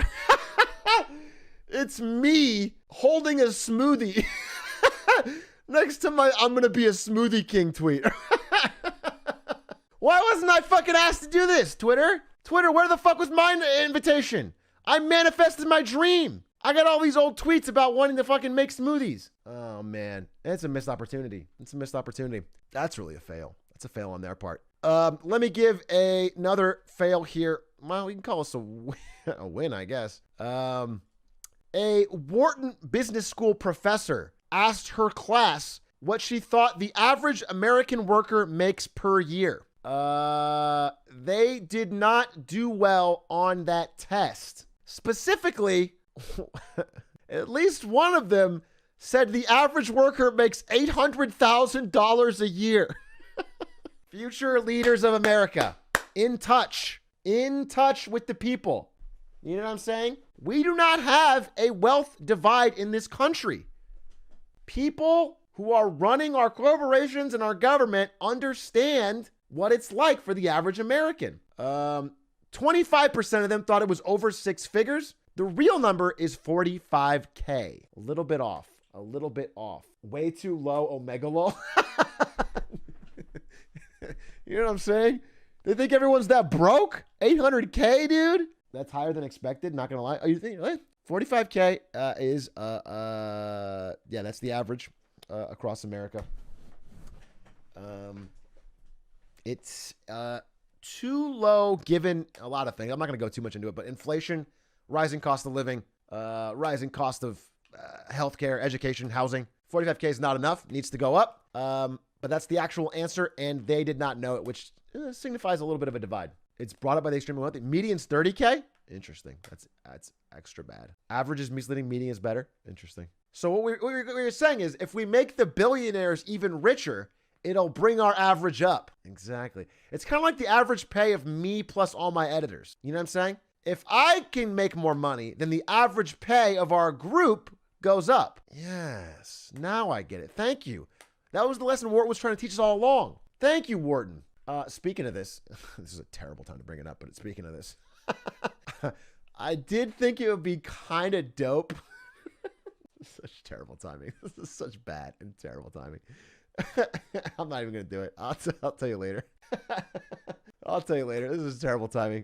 It's me holding a smoothie Next to my I'm gonna be a smoothie king tweet. Why wasn't I fucking asked to do this, Twitter? Twitter, where the fuck was my invitation? I manifested my dream. I got all these old tweets about wanting to fucking make smoothies. Oh man, it's a missed opportunity. It's a missed opportunity. That's really a fail. That's a fail on their part. Let me give another fail here. Well, we can call this a win, I guess. A Wharton Business School professor asked her class what she thought the average American worker makes per year. They did not do well on that test. Specifically, at least one of them said the average worker makes $800,000 a year. Future leaders of America, in touch with the people. You know what I'm saying? We do not have a wealth divide in this country. People who are running our corporations and our government understand what it's like for the average American. 25% of them thought it was over six figures. The real number is 45K. A little bit off. Way too low, Omega lol. You know what I'm saying? They think everyone's that broke? 800K, dude? That's higher than expected, not gonna lie. Oh, you think, what? 45K is, yeah, that's the average across America. It's too low given a lot of things. I'm not gonna go too much into it, but inflation, rising cost of living, rising cost of healthcare, education, housing. 45K is not enough, needs to go up. But that's the actual answer, and they did not know it, which signifies a little bit of a divide. It's brought up by the extremely wealthy. Median's 30K? Interesting. That's extra bad. Average is misleading, median is better. Interesting. So what we're saying is if we make the billionaires even richer, it'll bring our average up. Exactly. It's kind of like the average pay of me plus all my editors. You know what I'm saying? If I can make more money, then the average pay of our group goes up. Yes. Now I get it. Thank you. That was the lesson Wharton was trying to teach us all along. Thank you, Wharton. Speaking of this, this is a terrible time to bring it up, but speaking of this, I did think it would be kind of dope. Such terrible timing. This is such bad and terrible timing. I'm not even going to do it. I'll tell you later. I'll tell you later. This is terrible timing.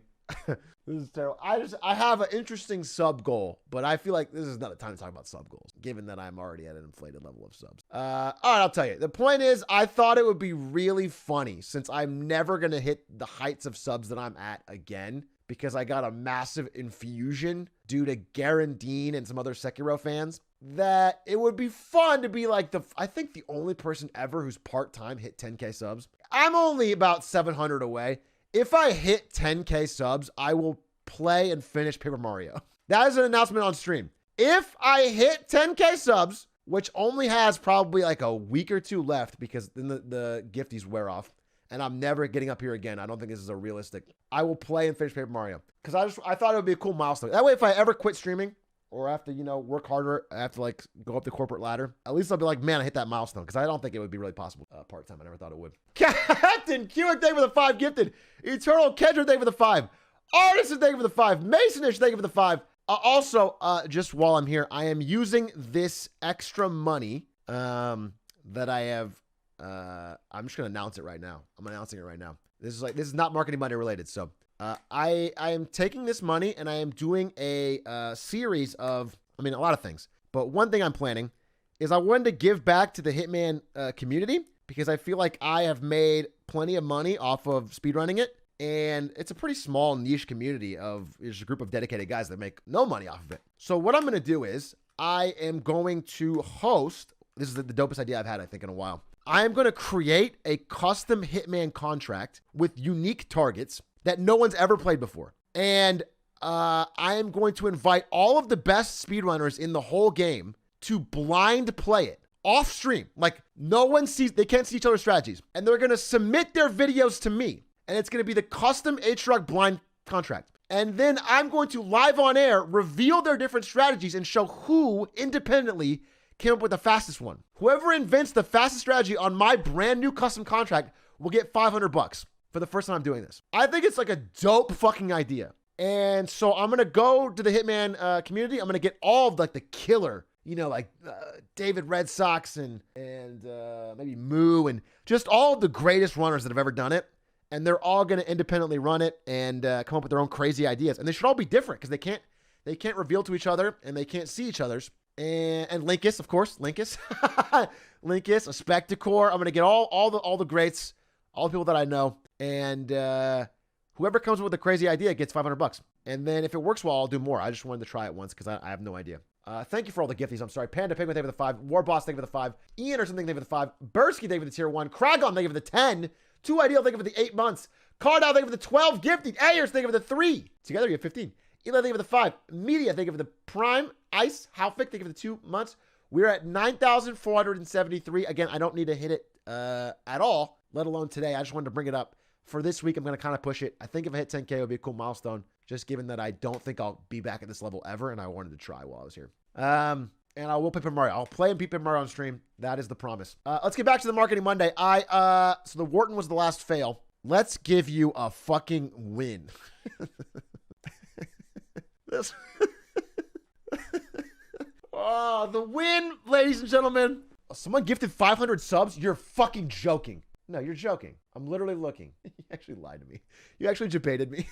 This is terrible. I have an interesting sub goal, but I feel like this is not the time to talk about sub goals, given that I'm already at an inflated level of subs. All right, I'll tell you. The point is, I thought it would be really funny since I'm never going to hit the heights of subs that I'm at again because I got a massive infusion due to Garen Dean and some other Sekiro fans, that it would be fun to be like I think the only person ever who's part-time hit 10K subs. I'm only about 700 away. If I hit 10K subs, I will play and finish Paper Mario. That is an announcement on stream. If I hit 10K subs, which only has probably like a week or two left because then the gifties wear off and I'm never getting up here again. I don't think this is a realistic. I will play and finish Paper Mario because I thought it would be a cool milestone. That way, if I ever quit streaming or I have to, work harder, I have to like go up the corporate ladder, at least I'll be like, man, I hit that milestone because I don't think it would be really possible part-time. I never thought it would. Captain Q, thank you for the 5 gifted. Eternal Kendra, thank you for the 5. Artisan, thank you for the 5. Masonish, thank you for the 5. Also, just while I'm here, I am using this extra money that I have. I'm just going to announce it right now. I'm announcing it right now. This is not marketing money related. So I am taking this money and I am doing a series of, a lot of things. But one thing I'm planning is I wanted to give back to the Hitman community because I feel like I have made plenty of money off of speedrunning it. And it's a pretty small niche community there's a group of dedicated guys that make no money off of it. So what I'm going to do is I am going to host, this is the dopest idea I've had, I think, in a while. I am going to create a custom Hitman contract with unique targets that no one's ever played before. And I am going to invite all of the best speedrunners in the whole game to blind play it off stream. Like no one sees, they can't see each other's strategies. And they're going to submit their videos to me. And it's going to be the custom H-Rock blind contract. And then I'm going to live on air, reveal their different strategies and show who independently came up with the fastest one. Whoever invents the fastest strategy on my brand new custom contract will get $500 for the first time I'm doing this. I think it's like a dope fucking idea. And so I'm going to go to the Hitman community. I'm going to get all of like the killer like David Red Sox and maybe Moo and just all of the greatest runners that have ever done it. And they're all going to independently run it and come up with their own crazy ideas. And they should all be different because they can't reveal to each other and they can't see each other's. And Linkus, of course, Linkus, Linkus, a Spectacor. I'm going to get all the greats, all the people that I know. And whoever comes up with a crazy idea gets $500. And then if it works well, I'll do more. I just wanted to try it once because I have no idea. Thank you for all the gifties. I'm sorry. Panda Pigman, thank you for the 5. Warboss, thank you for the 5. Ian or something, thank you for the 5. Bursky, thank you for the tier 1. Kragon, thank you for the 10. 2 Ideal, thank you for the 8 months. Cardao, thank you for the 12. Gifted. Ayers, thank you for the 3. Together, you have 15. Eli, thank you for the 5. Media, thank you for the Prime. Ice, Halfic, thank you for the 2 months. We're at 9,473. Again, I don't need to hit it at all, let alone today. I just wanted to bring it up. For this week, I'm going to kind of push it. I think if I hit 10K, it would be a cool milestone, just given that I don't think I'll be back at this level ever, and I wanted to try while I was here. And I will play Paper Mario. I'll play and beat Paper Mario on stream. That is the promise. Let's get back to the Marketing Monday. So the Wharton was the last fail. Let's give you a fucking win. This... Oh, the win, ladies and gentlemen. Someone gifted 500 subs? You're fucking joking. No, you're joking. I'm literally looking. You actually lied to me. You actually debated me.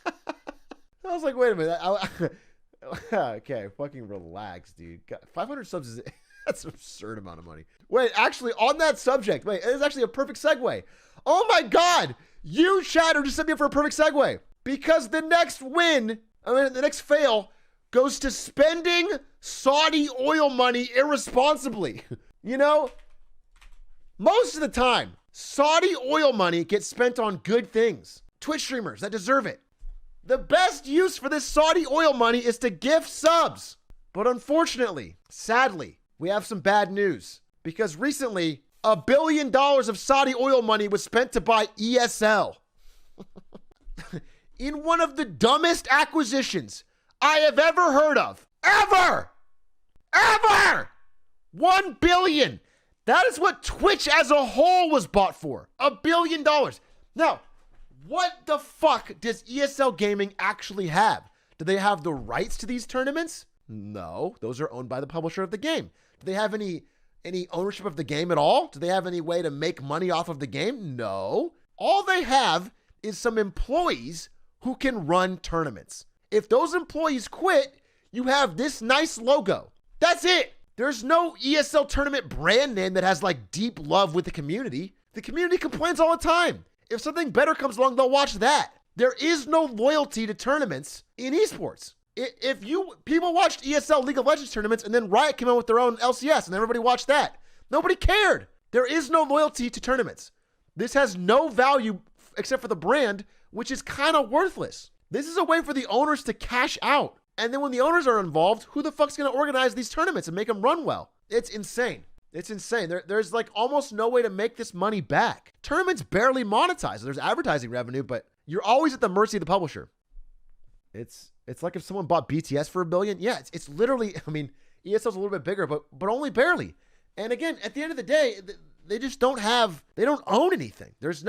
I was like, wait a minute. Okay, fucking relax, dude. 500 subs is that's an absurd amount of money. Wait, actually, on that subject, it is actually a perfect segue. Oh my God, you chatter just set me up for a perfect segue because the next the next fail goes to spending Saudi oil money irresponsibly. Most of the time, Saudi oil money gets spent on good things. Twitch streamers that deserve it. The best use for this Saudi oil money is to gift subs. But unfortunately, sadly, we have some bad news because recently $1 billion of Saudi oil money was spent to buy ESL. In one of the dumbest acquisitions I have ever heard of. Ever! $1 billion. That is what Twitch as a whole was bought for. $1 billion. Now, what the fuck does ESL Gaming actually have? Do they have the rights to these tournaments? No, those are owned by the publisher of the game. Do they have any ownership of the game at all? Do they have any way to make money off of the game? No. All they have is some employees who can run tournaments. If those employees quit, you have this nice logo. That's it. There's no ESL tournament brand name that has like deep love with the community. The community complains all the time. If something better comes along, they'll watch that. There is no loyalty to tournaments in esports. People watched ESL League of Legends tournaments and then Riot came out with their own LCS and everybody watched that. Nobody cared. There is no loyalty to tournaments. This has no value except for the brand, which is kind of worthless. This is a way for the owners to cash out. And then when the owners are involved, who the fuck's going to organize these tournaments and make them run well? It's insane. It's insane. There's like almost no way to make this money back. Tournaments barely monetize. There's advertising revenue, but you're always at the mercy of the publisher. It's like if someone bought BTS for $1 billion. Yeah, it's literally, ESL's a little bit bigger, but only barely. And again, at the end of the day, they just don't own anything. There's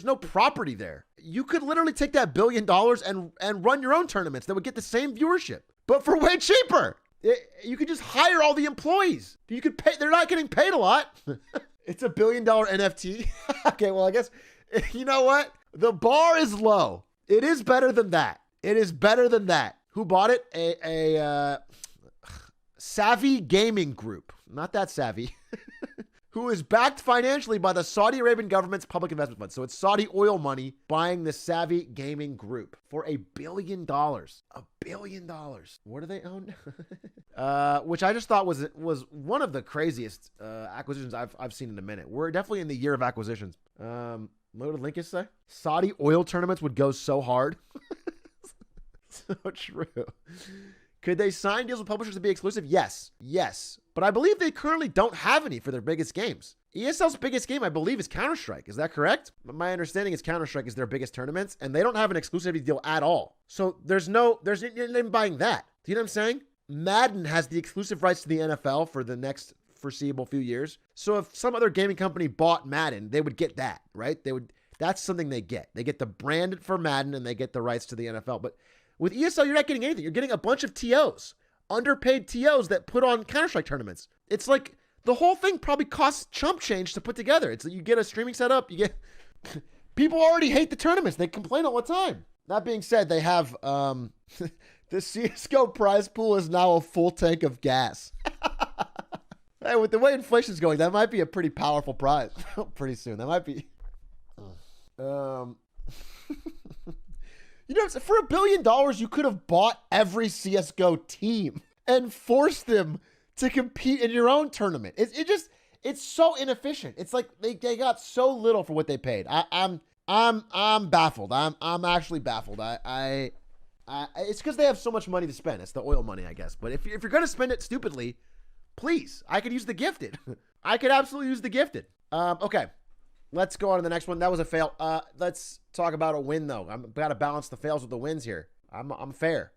no property there. You could literally take that $1 billion and run your own tournaments that would get the same viewership, but for way cheaper. You could just hire all the employees. You could pay. They're not getting paid a lot. It's $1 billion NFT. Okay, well, I guess, you know what? The bar is low. It is better than that. Who bought it? A savvy gaming group. Not that savvy. Who is backed financially by the Saudi Arabian government's public investment fund. So it's Saudi oil money buying the Savvy Gaming Group for $1 billion. $1 billion. What do they own? Which I just thought was one of the craziest acquisitions I've seen in a minute. We're definitely in the year of acquisitions. What did Linkus say? Saudi oil tournaments would go so hard. So true. Could they sign deals with publishers to be exclusive? Yes. But I believe they currently don't have any for their biggest games. ESL's biggest game, I believe, is Counter-Strike. Is that correct? My understanding is Counter-Strike is their biggest tournaments, and they don't have an exclusivity deal at all. So you're not even buying that. Do you know what I'm saying? Madden has the exclusive rights to the NFL for the next foreseeable few years. So if some other gaming company bought Madden, they would get that, right? That's something they get. They get the brand for Madden, and they get the rights to the NFL. But with ESL, you're not getting anything. You're getting a bunch of TOs. underpaid TOs that put on Counter-Strike tournaments. It's like the whole thing probably costs chump change to put together. It's like you get a streaming setup, you get people already hate the tournaments. They complain all the time. That being said, they have the CSGO prize pool is now a full tank of gas. Hey, with the way inflation's going, that might be a pretty powerful prize pretty soon. That might be. You know, for $1 billion, you could have bought every CSGO team and forced them to compete in your own tournament. It's so inefficient. It's like they got so little for what they paid. I'm baffled. I'm actually baffled. It's because they have so much money to spend. It's the oil money, I guess. But if you're gonna spend it stupidly, please, I could use the gifted. I could absolutely use the gifted. Okay. Let's go on to the next one. That was a fail. Let's talk about a win, though. I'm got to balance the fails with the wins here. I'm fair.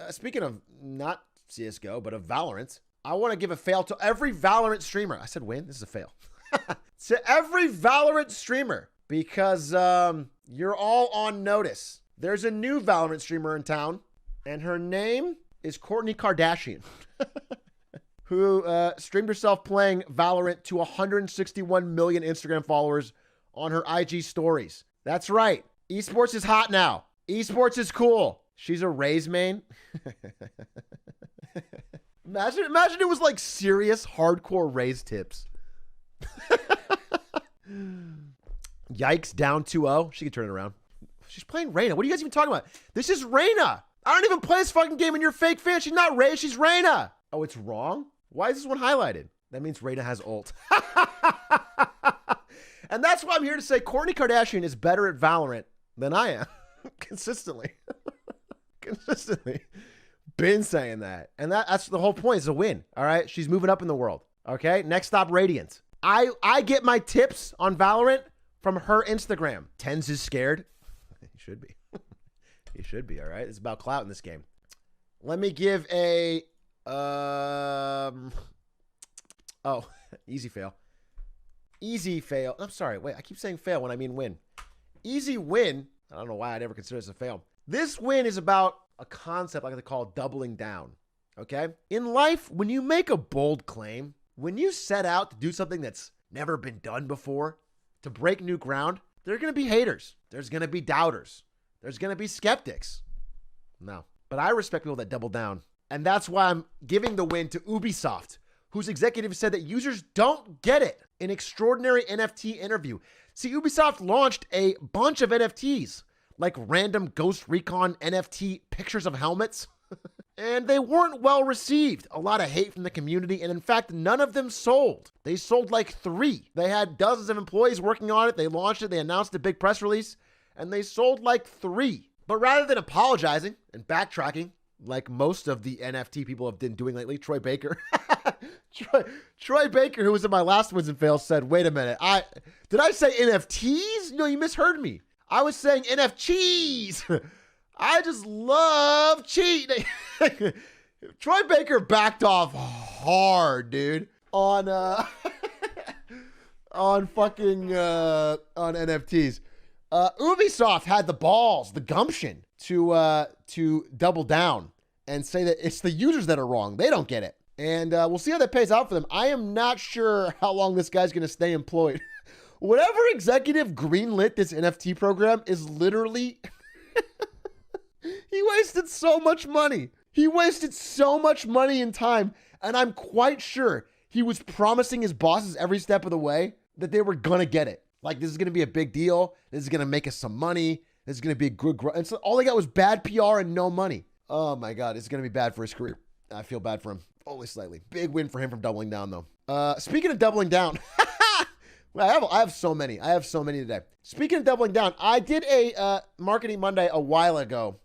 Speaking of not CSGO, but of Valorant, I want to give a fail to every Valorant streamer. I said win. This is a fail. To every Valorant streamer, because you're all on notice. There's a new Valorant streamer in town, and her name is Kourtney Kardashian. Who streamed herself playing Valorant to 161 million Instagram followers on her IG stories. That's right. Esports is hot now. Esports is cool. She's a Raze main. Imagine it was like serious hardcore Raze tips. Yikes, down 2-0. She can turn it around. She's playing Reyna. What are you guys even talking about? This is Reyna. I don't even play this fucking game and you're fake fan. She's not Raze, she's Reyna. Oh, it's wrong? Why is this one highlighted? That means Reyna has ult. And that's why I'm here to say Kourtney Kardashian is better at Valorant than I am. Consistently. Consistently. Been saying that. And that's the whole point. It's a win. All right? She's moving up in the world. Okay? Next stop, Radiant. I get my tips on Valorant from her Instagram. Tens is scared. He should be. He should be, all right? It's about clout in this game. Let me give a... easy fail. Easy fail. I'm sorry. Wait, I keep saying fail when I mean win. Easy win. I don't know why I'd ever consider this a fail. This win is about a concept I like to call doubling down. Okay? In life, when you make a bold claim, when you set out to do something that's never been done before, to break new ground, there are going to be haters. There's going to be doubters. There's going to be skeptics. No. But I respect people that double down. And that's why I'm giving the win to Ubisoft, whose executive said that users don't get it. An extraordinary NFT interview. See, Ubisoft launched a bunch of NFTs, like random Ghost Recon NFT pictures of helmets. And they weren't well received. A lot of hate from the community. And in fact, none of them sold. They sold like 3. They had dozens of employees working on it. They launched it. They announced a big press release. And they sold like 3. But rather than apologizing and backtracking, like most of the NFT people have been doing lately, Troy Baker. Troy Baker, who was in my last wins and fails, said, wait a minute. Did I say NFTs? No, you misheard me. I was saying NFTs. I just love cheating. Troy Baker backed off hard, dude, on on NFTs. Ubisoft had the balls, the gumption to double down and say that it's the users that are wrong. They don't get it. And we'll see how that pays out for them. I am not sure how long this guy's going to stay employed. Whatever executive greenlit this NFT program is literally... He wasted so much money. He wasted so much money and time. And I'm quite sure he was promising his bosses every step of the way that they were going to get it. Like, this is going to be a big deal. This is going to make us some money. This is going to be a good growth. And so all they got was bad PR and no money. Oh my God, it's going to be bad for his career. I feel bad for him. Only slightly. Big win for him from doubling down, though. Speaking of doubling down, I have so many. I have so many today. Speaking of doubling down, I did a Marketing Monday a while ago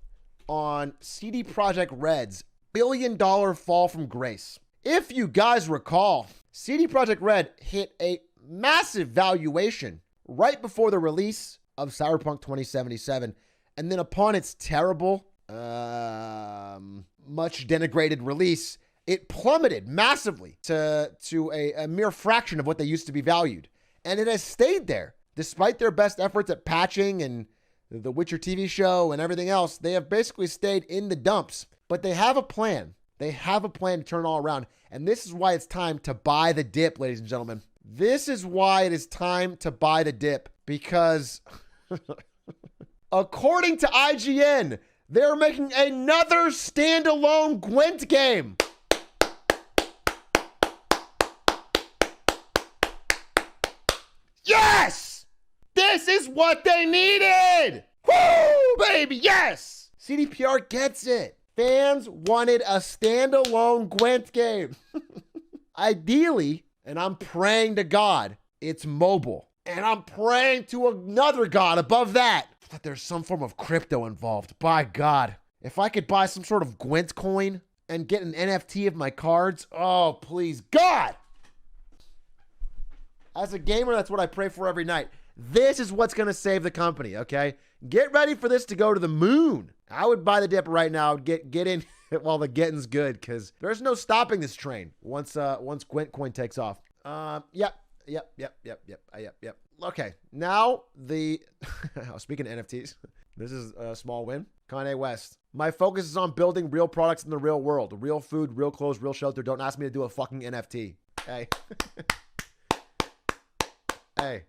on CD Projekt Red's $1 billion fall from grace. If you guys recall, CD Projekt Red hit a massive valuation right before the release of Cyberpunk 2077. And then upon its terrible, much denigrated release, it plummeted massively to a mere fraction of what they used to be valued. And it has stayed there. Despite their best efforts at patching and the Witcher TV show and everything else, they have basically stayed in the dumps. But they have a plan They have a plan to turn it all around. And this is why it's time to buy the dip, ladies and gentlemen. This is why it is time to buy the dip. Because according to IGN, they're making another standalone Gwent game. Yes! This is what they needed! Woo, baby, yes! CDPR gets it. Fans wanted a standalone Gwent game. Ideally, and I'm praying to God, it's mobile. And I'm praying to another God above that there's some form of crypto involved. By God. If I could buy some sort of Gwent coin and get an NFT of my cards, oh, please, God! As a gamer, that's what I pray for every night. This is what's going to save the company, okay? Get ready for this to go to the moon. I would buy the dip right now. Get in while the getting's good, because there's no stopping this train once Gwent coin takes off. Yep. Okay, now speaking of NFTs, this is a small win. Kanye West. My focus is on building real products in the real world. Real food, real clothes, real shelter. Don't ask me to do a fucking NFT. Hey. Hey.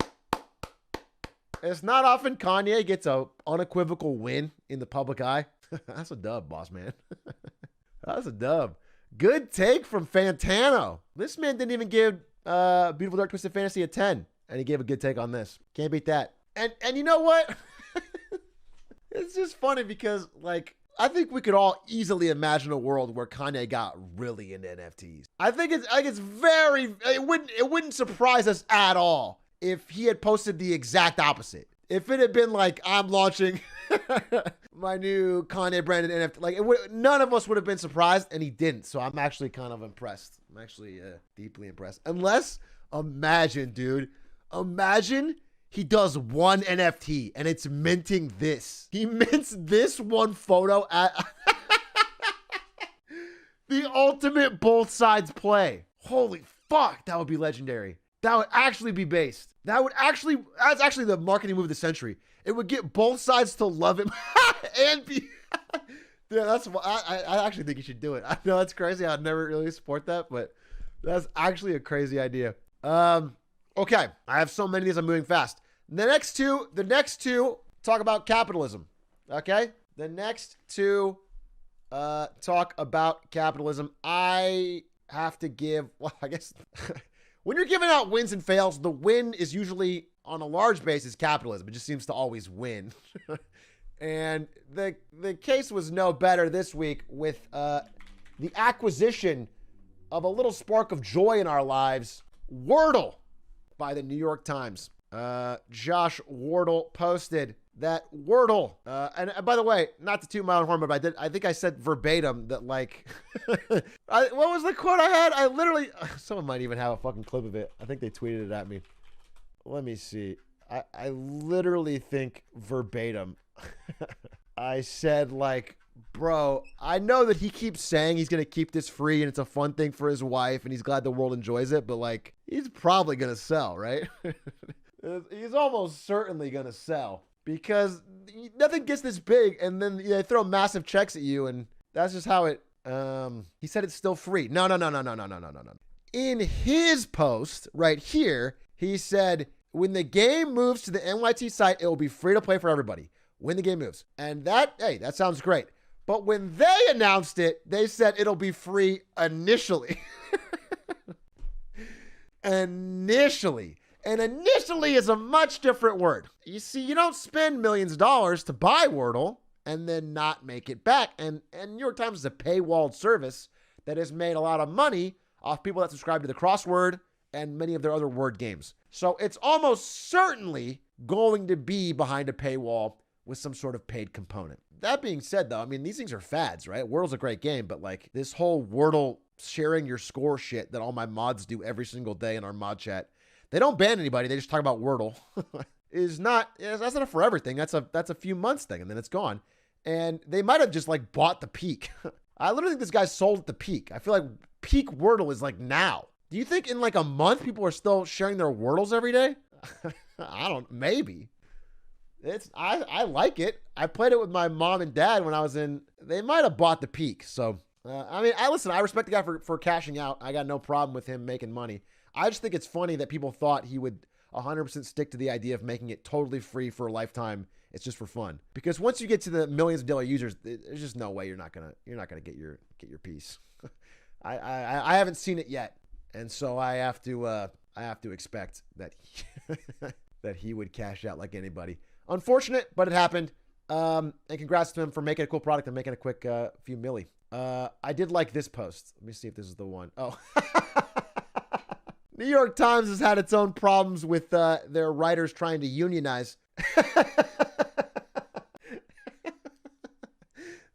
It's not often Kanye gets a unequivocal win in the public eye. That's a dub, boss man. That's a dub. Good take from Fantano. This man didn't even give Beautiful Dark Twisted Fantasy a 10. And he gave a good take on this. Can't beat that. And you know what? It's just funny because, like, I think we could all easily imagine a world where Kanye got really into NFTs. I think it's very, it wouldn't surprise us at all if he had posted the exact opposite. If it had been like, I'm launching my new Kanye branded NFT, like none of us would have been surprised, and he didn't. So I'm actually kind of impressed. I'm actually deeply impressed. Unless, imagine, dude. Imagine he does one NFT and it's minting this. He mints this one photo at the ultimate both sides play. Holy fuck, that would be legendary. That would actually be based. That's actually the marketing move of the century. It would get both sides to love him and be. Yeah, that's what I actually think you should do it. I know that's crazy. I'd never really support that, but that's actually a crazy idea. Okay, I have so many of these, I'm moving fast. The next two talk about capitalism. Okay? The next two talk about capitalism. I have to give, well, I guess when you're giving out wins and fails, the win is usually on a large basis capitalism. It just seems to always win. And the case was no better this week with the acquisition of a little spark of joy in our lives, Wordle, by the New York Times. Josh Wardle posted that Wordle, and by the way, not to toot my own horn, but I think I said verbatim that, like, what was the quote I had? I literally, someone might even have a fucking clip of it. I think they tweeted it at me. Let me see. I literally think verbatim. I said, like, bro, I know that he keeps saying he's going to keep this free and it's a fun thing for his wife and he's glad the world enjoys it, but, like, he's probably going to sell, right? He's almost certainly going to sell because nothing gets this big and then they throw massive checks at you and that's just how it, he said it's still free. No. In his post right here, he said, when the game moves to the NYT site, it will be free to play for everybody when the game moves. And that, hey, that sounds great. But when they announced it, they said it'll be free initially. Initially. And initially is a much different word. You see, you don't spend millions of dollars to buy Wordle and then not make it back. And New York Times is a paywalled service that has made a lot of money off people that subscribe to the crossword and many of their other word games. So it's almost certainly going to be behind a paywall with some sort of paid component. That being said, though, I mean, these things are fads, right? Wordle's a great game, but, like, this whole Wordle sharing your score shit that all my mods do every single day in our mod chat, they don't ban anybody. They just talk about Wordle. That's not a forever thing. That's a few months thing, and then it's gone. And they might have just, like, bought the peak. I literally think this guy sold at the peak. I feel like peak Wordle is, like, now. Do you think in, like, a month people are still sharing their Wordles every day? Maybe. I like it. I played it with my mom and dad when I was in, they might have bought the peak. So I mean, I respect the guy for cashing out. I got no problem with him making money. I just think it's funny that people thought he would 100% stick to the idea of making it totally free for a lifetime. It's just for fun. Because once you get to the millions of daily users, there's just no way you're not gonna get your piece. I haven't seen it yet, and so I have to expect that that he would cash out like anybody. Unfortunate, but it happened. And congrats to him for making a cool product and making a quick few milli. I did like this post. Let me see if this is the one. Oh. New York Times has had its own problems with their writers trying to unionize.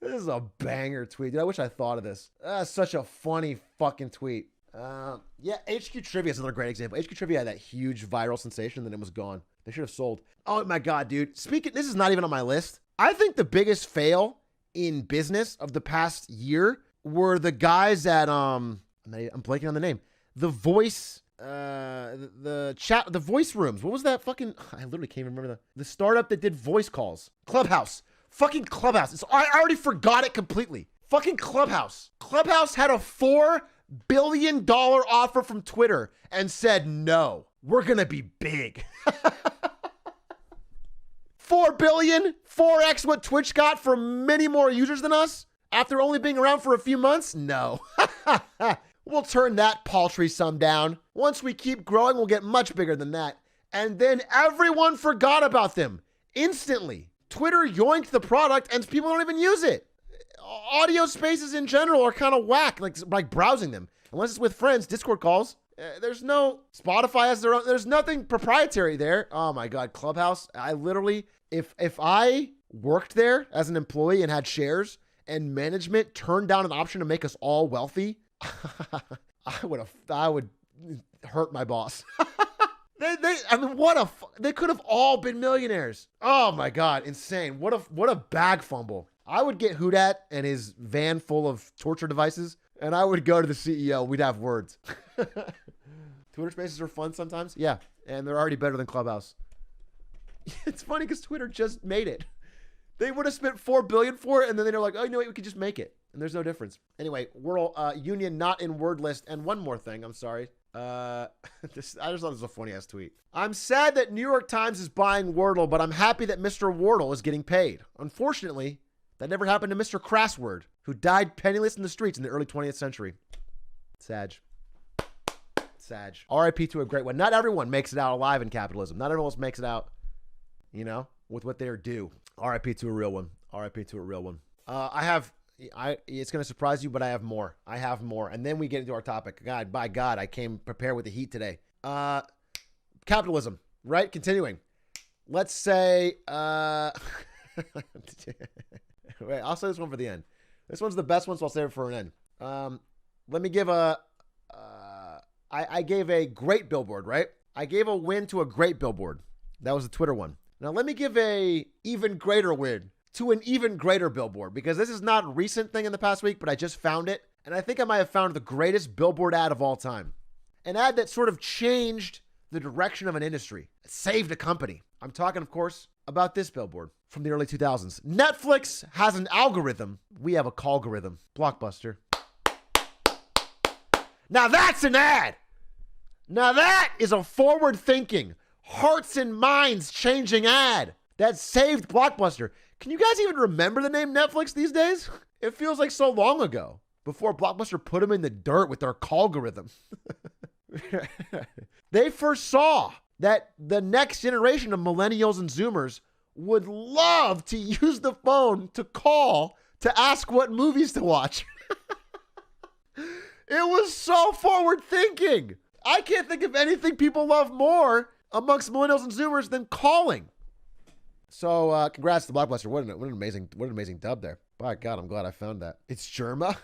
This is a banger tweet. Dude, I wish I thought of this. Such a funny fucking tweet. Yeah, HQ Trivia is another great example. HQ Trivia had that huge viral sensation, then it was gone. They should have sold. Oh my God, dude. This is not even on my list. I think the biggest fail in business of the past year were the guys at I'm blanking on the name. The voice, the voice rooms. What was that fucking? I literally can't even remember the startup that did voice calls. Clubhouse. Fucking Clubhouse. I already forgot it completely. Fucking Clubhouse. Clubhouse had a $4 billion offer from Twitter and said, no, we're going to be big. 4 billion, 4x what Twitch got for many more users than us after only being around for a few months? No. We'll turn that paltry sum down. Once we keep growing, we'll get much bigger than that. And then everyone forgot about them instantly. Twitter yoinked the product and people don't even use it. Audio spaces in general are kind of whack, like browsing them. Unless it's with friends, Discord calls. There's no, Spotify has their own, there's nothing proprietary there. Oh my God, Clubhouse. I literally, if I worked there as an employee and had shares and management turned down an option to make us all wealthy, I would hurt my boss. They could have all been millionaires. Oh my God, insane. What a bag fumble. I would get Houdat and his van full of torture devices, and I would go to the CEO. We'd have words. Twitter spaces are fun sometimes. Yeah, and they're already better than Clubhouse. It's funny because Twitter just made it. They would have spent $4 billion for it, and then they're like, oh, you know what? We could just make it. And there's no difference. Anyway, World Union not in word list. And one more thing. I'm sorry. I just thought this was a funny ass tweet. I'm sad that New York Times is buying Wordle, but I'm happy that Mr. Wordle is getting paid. Unfortunately, that never happened to Mr. Crassword, who died penniless in the streets in the early 20th century. Sag. RIP to a great one. Not everyone makes it out alive in capitalism. Not everyone else makes it out, with what they're due. RIP to a real one. It's going to surprise you, but I have more. And then we get into our topic. God, by God, I came prepared with the heat today. Capitalism, right? Continuing. Let's say, wait, I'll say this one for the end. This one's the best one, so I'll save it for an end. Let me give I gave a great billboard, right? I gave a win to a great billboard. That was the Twitter one. Now let me give a even greater win to an even greater billboard, because this is not a recent thing in the past week, but I just found it. And I think I might have found the greatest billboard ad of all time. An ad that sort of changed the direction of an industry. It saved a company. I'm talking, of course, about this billboard from the early 2000s. Netflix has an algorithm. We have a callgorithm. Blockbuster. Now that's an ad. Now that is a forward-thinking, hearts and minds changing ad that saved Blockbuster. Can you guys even remember the name Netflix these days? It feels like so long ago, before Blockbuster put them in the dirt with their callgorithm. They foresaw that the next generation of millennials and Zoomers would love to use the phone to call to ask what movies to watch. It was so forward thinking. I can't think of anything people love more amongst millennials and Zoomers than calling. So congrats to Blockbuster. What an amazing dub there. By God, I'm glad I found that. It's Germa.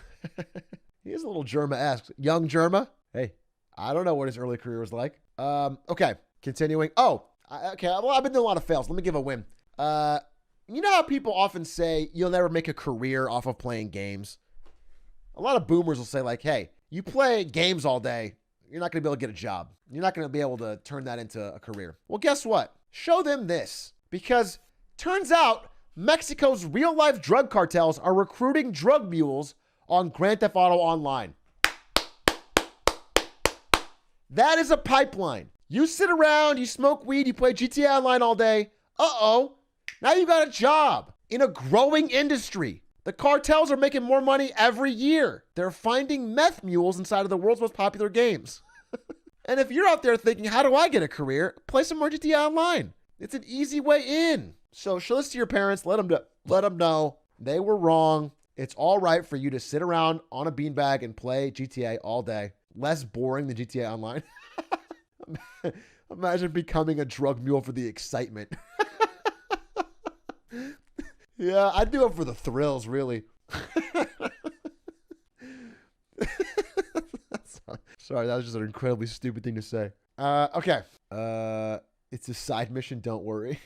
He is a little Germa-esque. Young Germa. Hey, I don't know what his early career was like. Okay, continuing. Okay. Well, I've been doing a lot of fails. Let me give a win. You know how people often say you'll never make a career off of playing games? A lot of boomers will say like, hey, you play games all day, you're not going to be able to get a job. You're not going to be able to turn that into a career. Well, guess what? Show them this. Because turns out Mexico's real-life drug cartels are recruiting drug mules on Grand Theft Auto Online. That is a pipeline. You sit around, you smoke weed, you play GTA Online all day. Uh-oh. Now you got a job in a growing industry. The cartels are making more money every year. They're finding meth mules inside of the world's most popular games. And if you're out there thinking, how do I get a career? Play some more GTA Online. It's an easy way in. So show this to your parents. Let them know they were wrong. It's all right for you to sit around on a beanbag and play GTA all day. Less boring than GTA Online. Imagine becoming a drug mule for the excitement. Yeah, I'd do it for the thrills, really. Sorry, that was just an incredibly stupid thing to say. Okay. It's a side mission, don't worry.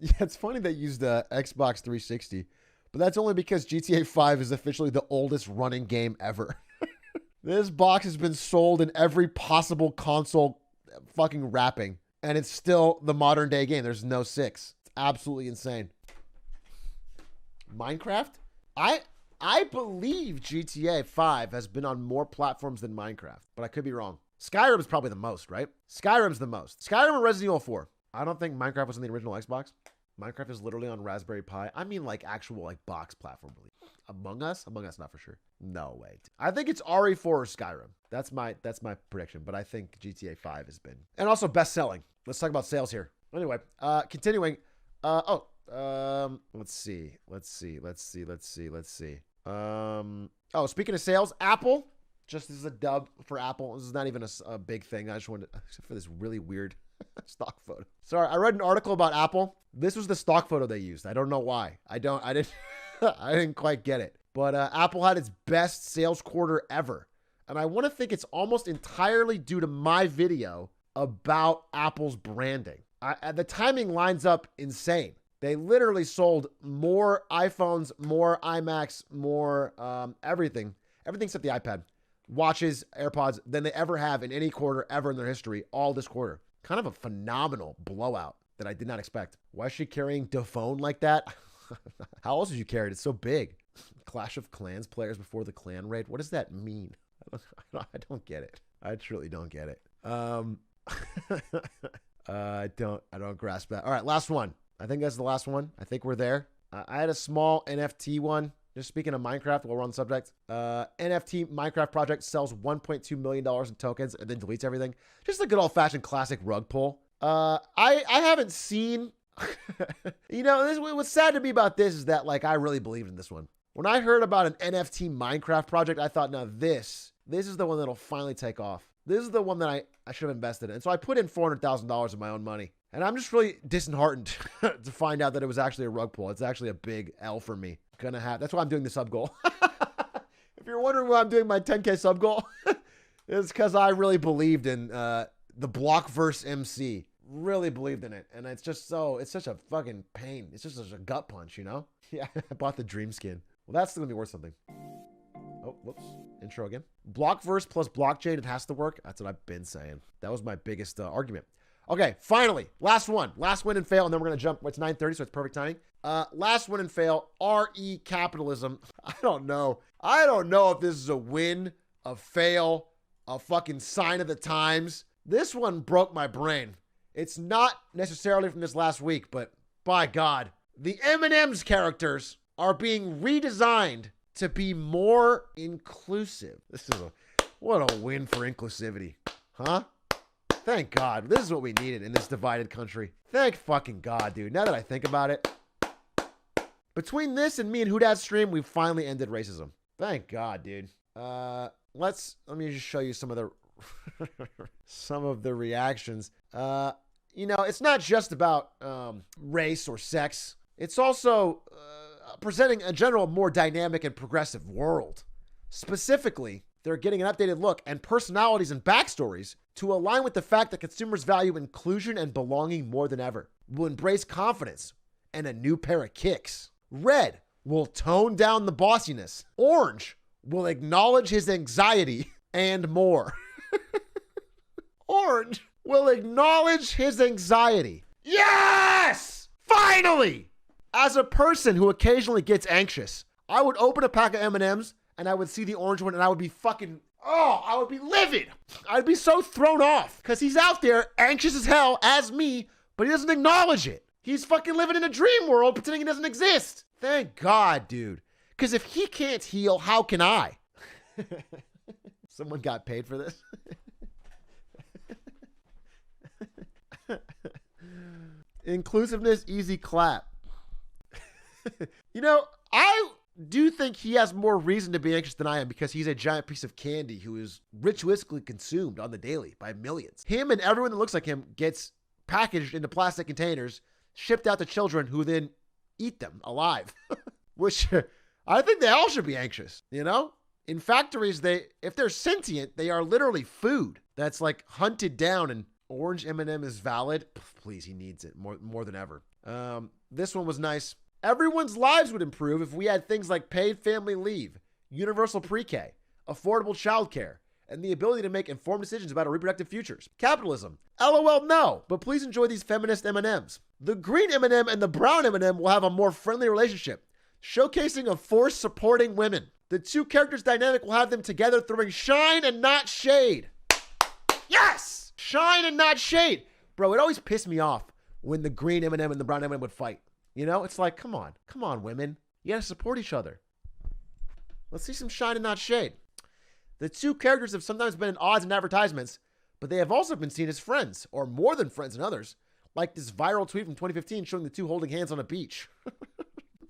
Yeah, it's funny they used the Xbox 360, but that's only because GTA 5 is officially the oldest running game ever. This box has been sold in every possible console fucking wrapping, and it's still the modern day game. There's no 6. It's absolutely insane. Minecraft? I believe GTA 5 has been on more platforms than Minecraft, but I could be wrong. Skyrim's probably the most, right? Skyrim's the most. Skyrim and Resident Evil 4. I don't think Minecraft was on the original Xbox. Minecraft is literally on Raspberry Pi. I mean, like, actual, like, box platform. Among Us? Among Us, not for sure. No way. I think it's RE4 or Skyrim. That's my prediction, but I think GTA 5 has been. And also best-selling. Let's talk about sales here. Anyway, continuing. Let's see. Speaking of sales, Apple. Just this is a dub for Apple. This is not even a big thing. I just wanted, except for this really weird stock photo. Sorry, I read an article about Apple. This was the stock photo they used. I don't know why. I didn't quite get it. But Apple had its best sales quarter ever. And I want to think it's almost entirely due to my video about Apple's branding. The timing lines up insane. They literally sold more iPhones, more iMacs, more everything except the iPad, watches, AirPods than they ever have in any quarter ever in their history, all this quarter. Kind of a phenomenal blowout that I did not expect. Why is she carrying the phone like that? How else would you carry it? It's so big. Clash of Clans players before the clan raid. What does that mean? I don't get it. I truly don't get it. I don't grasp that. All right, last one. I think that's the last one. I think we're there. I had a small NFT one. Just speaking of Minecraft, while we're on the subject, NFT Minecraft project sells $1.2 million in tokens and then deletes everything. Just a good old-fashioned classic rug pull. I haven't seen, what's sad to me about this is that, like, I really believed in this one. When I heard about an NFT Minecraft project, I thought, now this is the one that'll finally take off. This is the one that I should have invested in. And so I put in $400,000 of my own money. And I'm just really disheartened to find out that it was actually a rug pull. It's actually a big L for me. That's why I'm doing the sub goal. If you're wondering why I'm doing my 10K sub goal, it's because I really believed in the Blockverse MC. Really believed in it. And it's such a fucking pain. It's just such a gut punch, you know? Yeah, I bought the dream skin. Well, that's going to be worth something. Oh, whoops. Intro again. Blockverse plus blockchain, it has to work. That's what I've been saying. That was my biggest argument. Okay, finally, last one. Last win and fail, and then we're going to jump. It's 9:30, so it's perfect timing. Last win and fail, RE capitalism. I don't know if this is a win, a fail, a fucking sign of the times. This one broke my brain. It's not necessarily from this last week, but by God, the M&M's characters are being redesigned to be more inclusive. What a win for inclusivity, huh? Thank God. This is what we needed in this divided country. Thank fucking God, dude. Now that I think about it, between this and me and Hoodad's stream, we've finally ended racism. Thank God, dude. Let me just show you some of the reactions. It's not just about race or sex. It's also presenting a general more dynamic and progressive world. Specifically, they're getting an updated look and personalities and backstories to align with the fact that consumers value inclusion and belonging more than ever. Will embrace confidence and a new pair of kicks. Red will tone down the bossiness. Orange will acknowledge his anxiety and more. Orange will acknowledge his anxiety. Yes! Finally! As a person who occasionally gets anxious, I would open a pack of M&Ms and I would see the orange one and I would be fucking, I would be livid. I'd be so thrown off because he's out there anxious as hell as me, but he doesn't acknowledge it. He's fucking living in a dream world pretending he doesn't exist. Thank God, dude. Because if he can't heal, how can I? Someone got paid for this. Inclusiveness, easy clap. You know, I do think he has more reason to be anxious than I am because he's a giant piece of candy who is ritualistically consumed on the daily by millions. Him and everyone that looks like him gets packaged into plastic containers, shipped out to children who then eat them alive. Which I think they all should be anxious, you know? In factories, if they're sentient, they are literally food that's like hunted down, and orange M&M is valid. Please, he needs it more than ever. This one was nice. Everyone's lives would improve if we had things like paid family leave, universal pre-K, affordable childcare, and the ability to make informed decisions about our reproductive futures. Capitalism. LOL, no, but please enjoy these feminist M&Ms. The green M&M and the brown M&M will have a more friendly relationship, showcasing a force supporting women. The two characters' dynamic will have them together throwing shine and not shade. Yes! Shine and not shade. Bro, it always pissed me off when the green M&M and the brown M&M would fight. You know, it's like, come on, women. You gotta support each other. Let's see some shine and not shade. The two characters have sometimes been in odds in advertisements, but they have also been seen as friends, or more than friends in others, like this viral tweet from 2015 showing the two holding hands on a beach. What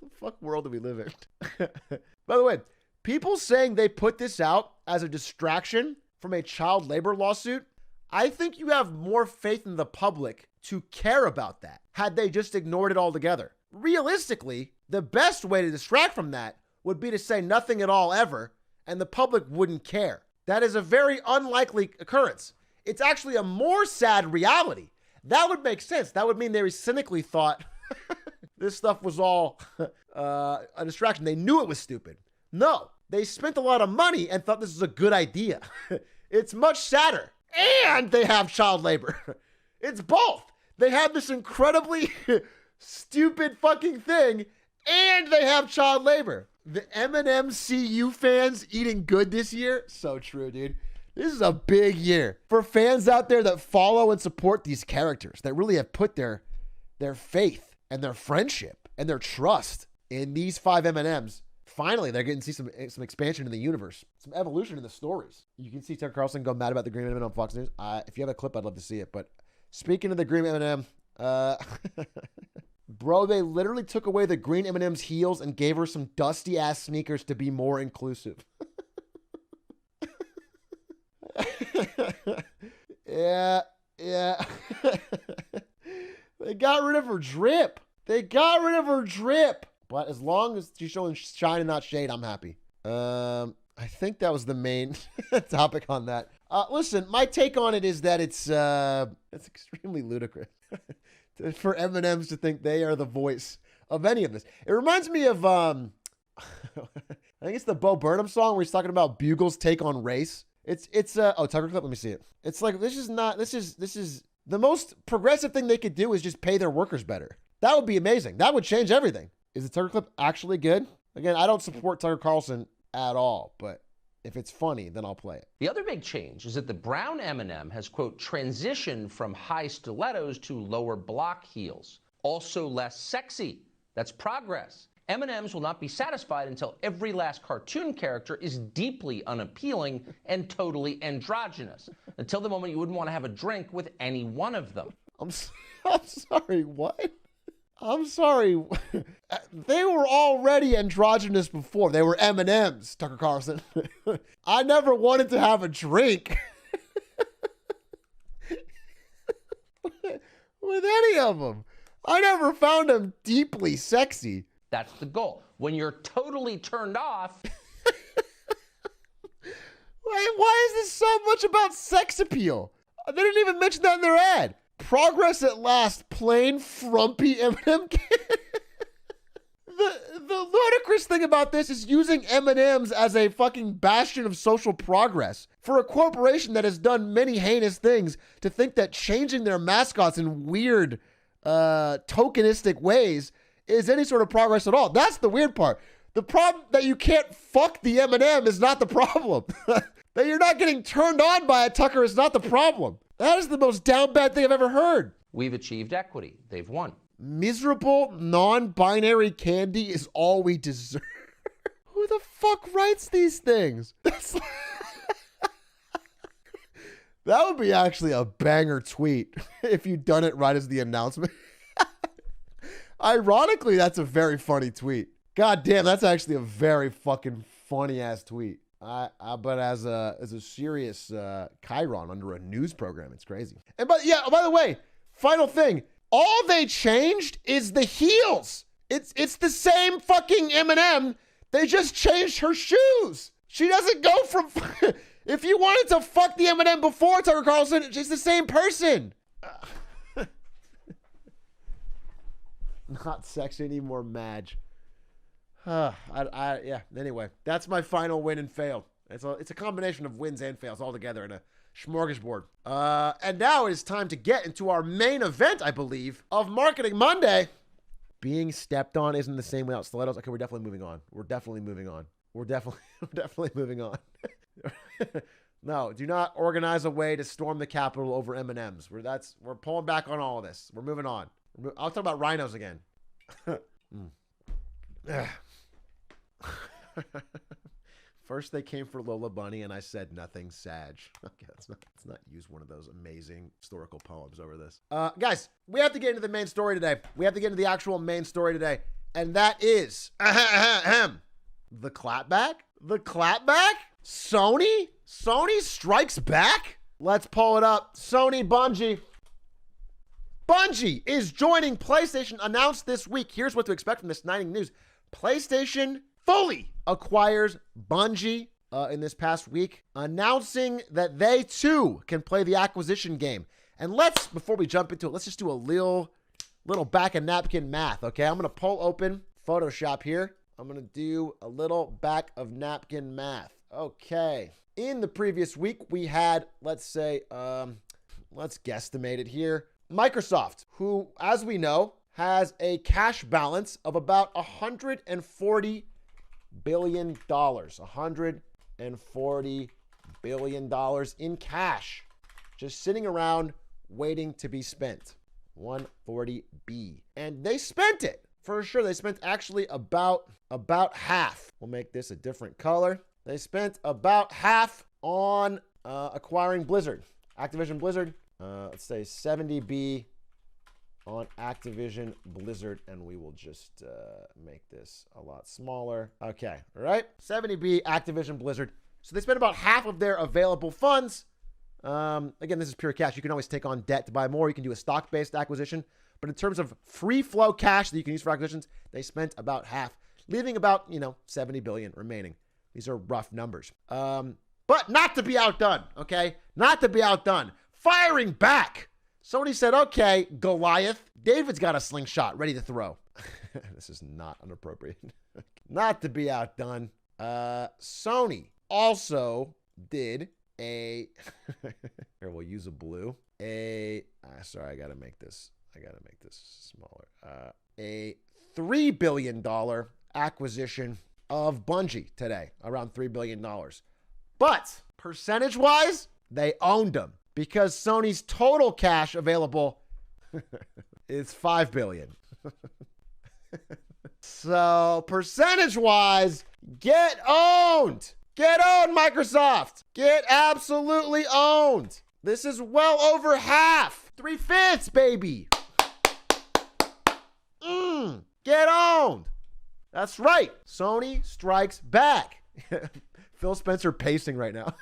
the fuck world do we live in? By the way, people saying they put this out as a distraction from a child labor lawsuit, I think you have more faith in the public to care about that had they just ignored it altogether. Realistically, the best way to distract from that would be to say nothing at all ever, and the public wouldn't care. That is a very unlikely occurrence. It's actually a more sad reality. That would make sense. That would mean they cynically thought this stuff was all a distraction. They knew it was stupid. No, they spent a lot of money and thought this was a good idea. It's much sadder. And they have child labor. It's both. They have this incredibly stupid fucking thing, and they have child labor. The M&M CU fans eating good this year? So true, dude. This is a big year. For fans out there that follow and support these characters, that really have put their faith and their friendship and their trust in these 5 M&Ms, finally they're getting to see some expansion in the universe, some evolution in the stories. You can see Tucker Carlson go mad about the green M&M on Fox News. If you have a clip, I'd love to see it. But speaking of the green M&M, bro, they literally took away the green M&M's heels and gave her some dusty ass sneakers to be more inclusive. Yeah. They got rid of her drip. But as long as she's showing shine and not shade, I'm happy. I think that was the main topic on that. Listen, my take on it is that it's extremely ludicrous for M&Ms to think they are the voice of any of this. It reminds me of I think it's the Bo Burnham song where he's talking about Bugle's take on race. It's Tucker clip. Let me see it. It's like this is the most progressive thing they could do is just pay their workers better. That would be amazing. That would change everything. Is the Tucker clip actually good? Again, I don't support Tucker Carlson at all, but if it's funny, then I'll play it. The other big change is that the brown M&M has, quote, transitioned from high stilettos to lower block heels. Also less sexy. That's progress. M&Ms will not be satisfied until every last cartoon character is deeply unappealing and totally androgynous. Until the moment you wouldn't want to have a drink with any one of them. I'm sorry, what? I'm sorry. They were already androgynous before. They were M&Ms, Tucker Carlson. I never wanted to have a drink with any of them. I never found them deeply sexy. That's the goal. When you're totally turned off. Why is this so much about sex appeal? They didn't even mention that in their ad. Progress at last, plain frumpy M&M kid. The ludicrous thing about this is using M&Ms as a fucking bastion of social progress for a corporation that has done many heinous things to think that changing their mascots in weird, tokenistic ways is any sort of progress at all. That's the weird part. The problem that you can't fuck the M&M is not the problem. That you're not getting turned on by a Tucker is not the problem. That is the most down bad thing I've ever heard. We've achieved equity. They've won. Miserable, non-binary candy is all we deserve. Who the fuck writes these things? That would be actually a banger tweet if you'd done it right as the announcement. Ironically, that's a very funny tweet. God damn, that's actually a very fucking funny ass tweet. But as a serious Chiron under a news program, it's crazy. And by the way, final thing. All they changed is the heels. It's the same fucking Eminem. They just changed her shoes. She doesn't go from... If you wanted to fuck the Eminem before Tucker Carlson, she's the same person. Not sexy anymore, Madge. Yeah, anyway. That's my final win and fail. It's a combination of wins and fails all together in a smorgasbord. And now it is time to get into our main event, I believe, of Marketing Monday. Being stepped on isn't the same without stilettos. Okay, we're definitely moving on. We're definitely moving on. No, do not organize a way to storm the Capitol over M&Ms. We're pulling back on all of this. We're moving on. I'll talk about rhinos again. First they came for Lola Bunny and I said nothing, Sag. Okay, let's not use one of those amazing historical poems over this. Guys, we have to get into the main story today. We have to get into the actual main story today. And that is the clapback? The clapback? Sony? Sony strikes back? Let's pull it up. Sony Bungie. Bungie is joining PlayStation, announced this week. Here's what to expect from this exciting news. PlayStation fully acquires Bungie in this past week, announcing that they too can play the acquisition game. And before we jump into it, let's just do a little back of napkin math, okay? I'm going to pull open Photoshop here. I'm going to do a little back of napkin math. Okay. In the previous week, we had, let's say, let's guesstimate it here. Microsoft, who, as we know, has a cash balance of about $140 billion. $140 billion in cash. Just sitting around waiting to be spent. 140B. And they spent it. For sure, they spent actually about half. We'll make this a different color. They spent about half on acquiring Blizzard. Activision Blizzard. Let's say 70B on Activision Blizzard, and we will just make this a lot smaller. Okay, all right. 70B Activision Blizzard. So they spent about half of their available funds. Again, this is pure cash. You can always take on debt to buy more. You can do a stock-based acquisition. But in terms of free flow cash that you can use for acquisitions, they spent about half, leaving about, $70 billion remaining. These are rough numbers. But not to be outdone, okay? Not to be outdone. Firing back. Sony said, okay, Goliath, David's got a slingshot ready to throw. This is not inappropriate. Not to be outdone. Sony also did a, here, we'll use a blue. Sorry, I gotta make this smaller. A $3 billion acquisition of Bungie today, around $3 billion. But percentage-wise, they owned them because Sony's total cash available is $5 billion. So percentage-wise, get owned. Get owned, Microsoft. Get absolutely owned. This is well over half. 3/5, baby. Get owned. That's right. Sony strikes back. Phil Spencer pacing right now.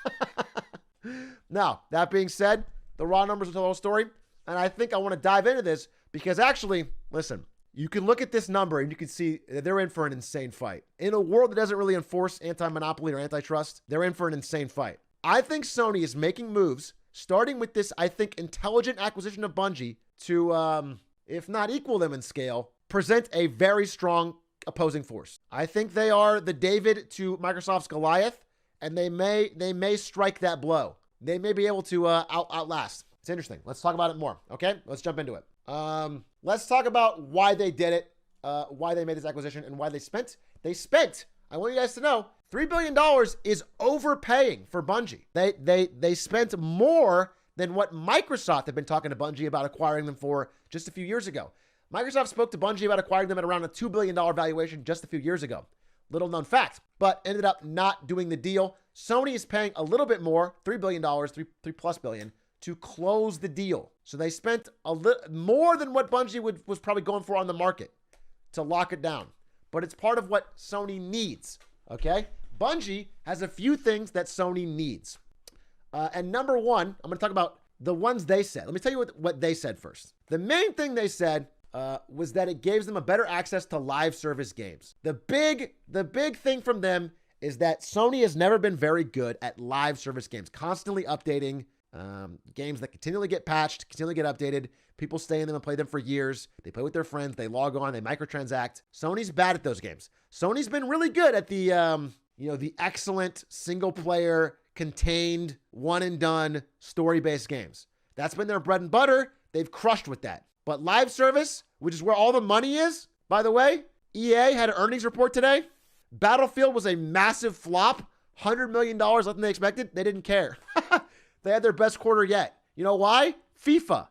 Now, that being said, the raw numbers will tell the whole story. And I think I want to dive into this because actually, listen, you can look at this number and you can see that they're in for an insane fight. In a world that doesn't really enforce anti-monopoly or antitrust, they're in for an insane fight. I think Sony is making moves, starting with this, I think, intelligent acquisition of Bungie to, if not equal them in scale, present a very strong opposing force. I think they are the David to Microsoft's Goliath, and they may strike that blow. They may be able to outlast. It's interesting. Let's talk about it more. Okay, let's jump into it. Let's talk about why they did it, why they made this acquisition, and why they spent They spent, I want you guys to know, $3 billion is overpaying for Bungie. They spent more than what Microsoft had been talking to Bungie about acquiring them for just a few years ago. Microsoft spoke to Bungie about acquiring them at around a $2 billion valuation just a few years ago. Little known fact, but ended up not doing the deal. Sony is paying a little bit more, $3 billion, three plus billion, to close the deal. So they spent a little more than what Bungie was probably going for on the market to lock it down. But it's part of what Sony needs, okay? Bungie has a few things that Sony needs. And number one, I'm going to talk about the ones they said. Let me tell you what they said first. The main thing they said was that it gives them a better access to live service games. The big thing from them is that Sony has never been very good at live service games, constantly updating games that continually get patched, continually get updated. People stay in them and play them for years. They play with their friends. They log on. They microtransact. Sony's bad at those games. Sony's been really good at the excellent single player, contained, one and done, story-based games. That's been their bread and butter. They've crushed with that. But live service, which is where all the money is, by the way, EA had an earnings report today. Battlefield was a massive flop, $100 million less than they expected. They didn't care. They had their best quarter yet. You know why? FIFA,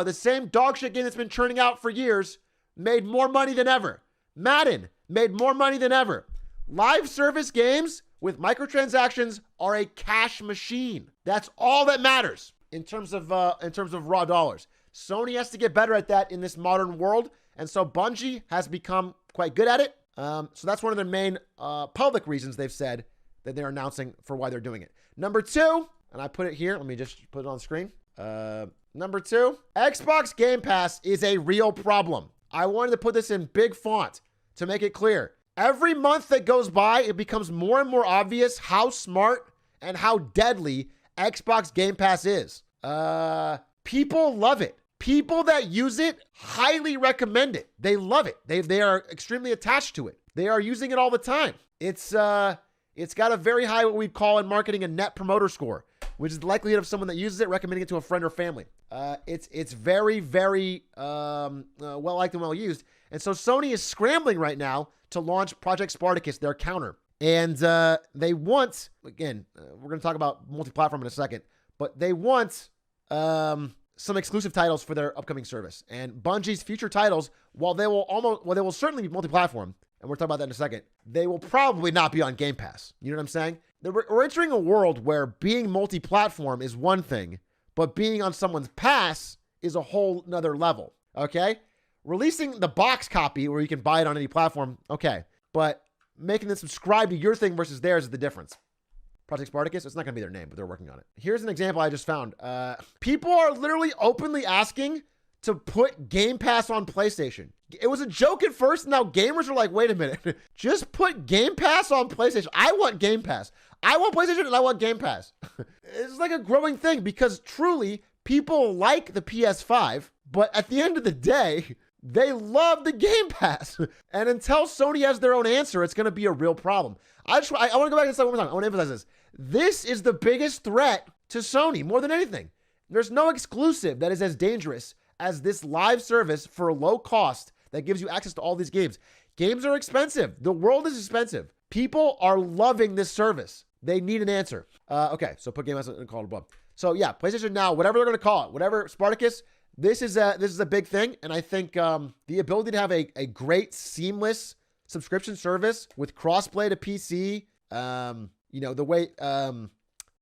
the same dog shit game that's been churning out for years, made more money than ever. Madden made more money than ever. Live service games with microtransactions are a cash machine. That's all that matters in terms of raw dollars. Sony has to get better at that in this modern world, and so Bungie has become quite good at it. So that's one of their main public reasons they've said that they're announcing for why they're doing it. Number two, and I put it here. Let me just put it on the screen. Number two, Xbox Game Pass is a real problem. I wanted to put this in big font to make it clear. Every month that goes by, it becomes more and more obvious how smart and how deadly Xbox Game Pass is. People love it. People that use it highly recommend it. They love it. They are extremely attached to it. They are using it all the time. It's got a very high, what we'd call in marketing, a net promoter score, which is the likelihood of someone that uses it recommending it to a friend or family. It's very, very well liked and well used. And so Sony is scrambling right now to launch Project Spartacus, their counter. And they want, again, we're going to talk about multi-platform in a second, but they want some exclusive titles for their upcoming service. And Bungie's future titles, while they will certainly be multi-platform, and we'll talk about that in a second, they will probably not be on Game Pass. You know what I'm saying? We're entering a world where being multi-platform is one thing, but being on someone's pass is a whole nother level, okay? Releasing the box copy where you can buy it on any platform, okay, but making them subscribe to your thing versus theirs is the difference. Project Spartacus, it's not going to be their name, but they're working on it. Here's an example I just found. People are literally openly asking to put Game Pass on PlayStation. It was a joke at first. Now gamers are like, wait a minute. Just put Game Pass on PlayStation. I want Game Pass. I want PlayStation and I want Game Pass. It's like a growing thing because truly people like the PS5, but at the end of the day, they love the Game Pass. And until Sony has their own answer, it's going to be a real problem. I want to go back and say one more time. I want to emphasize this. This is the biggest threat to Sony more than anything. There's no exclusive that is as dangerous as this live service for a low cost that gives you access to all these games. Games are expensive. The world is expensive. People are loving this service. They need an answer. Okay, so put Game Pass and call it above. So yeah, PlayStation Now, whatever they're going to call it, whatever, Spartacus, this is a big thing. And I think the ability to have a great, seamless subscription service with crossplay to PC, the way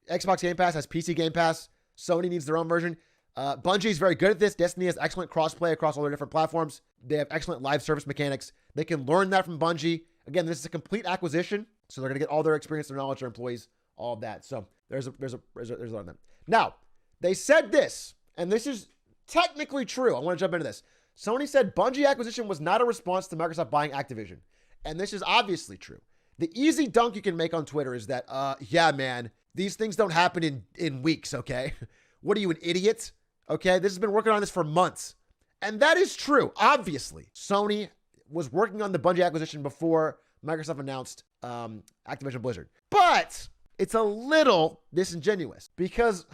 Xbox Game Pass has PC Game Pass, Sony needs their own version. Bungie is very good at this. Destiny has excellent crossplay across all their different platforms. They have excellent live service mechanics. They can learn that from Bungie. Again, this is a complete acquisition, so they're going to get all their experience, their knowledge, their employees, all of that. So there's a lot of them. Now, they said this, and this is technically true. I want to jump into this. Sony said Bungie acquisition was not a response to Microsoft buying Activision. And this is obviously true. The easy dunk you can make on Twitter is that, yeah, man, these things don't happen in weeks, okay? What are you, an idiot? Okay, this has been working on this for months. And that is true. Obviously, Sony was working on the Bungie acquisition before Microsoft announced Activision Blizzard. But it's a little disingenuous because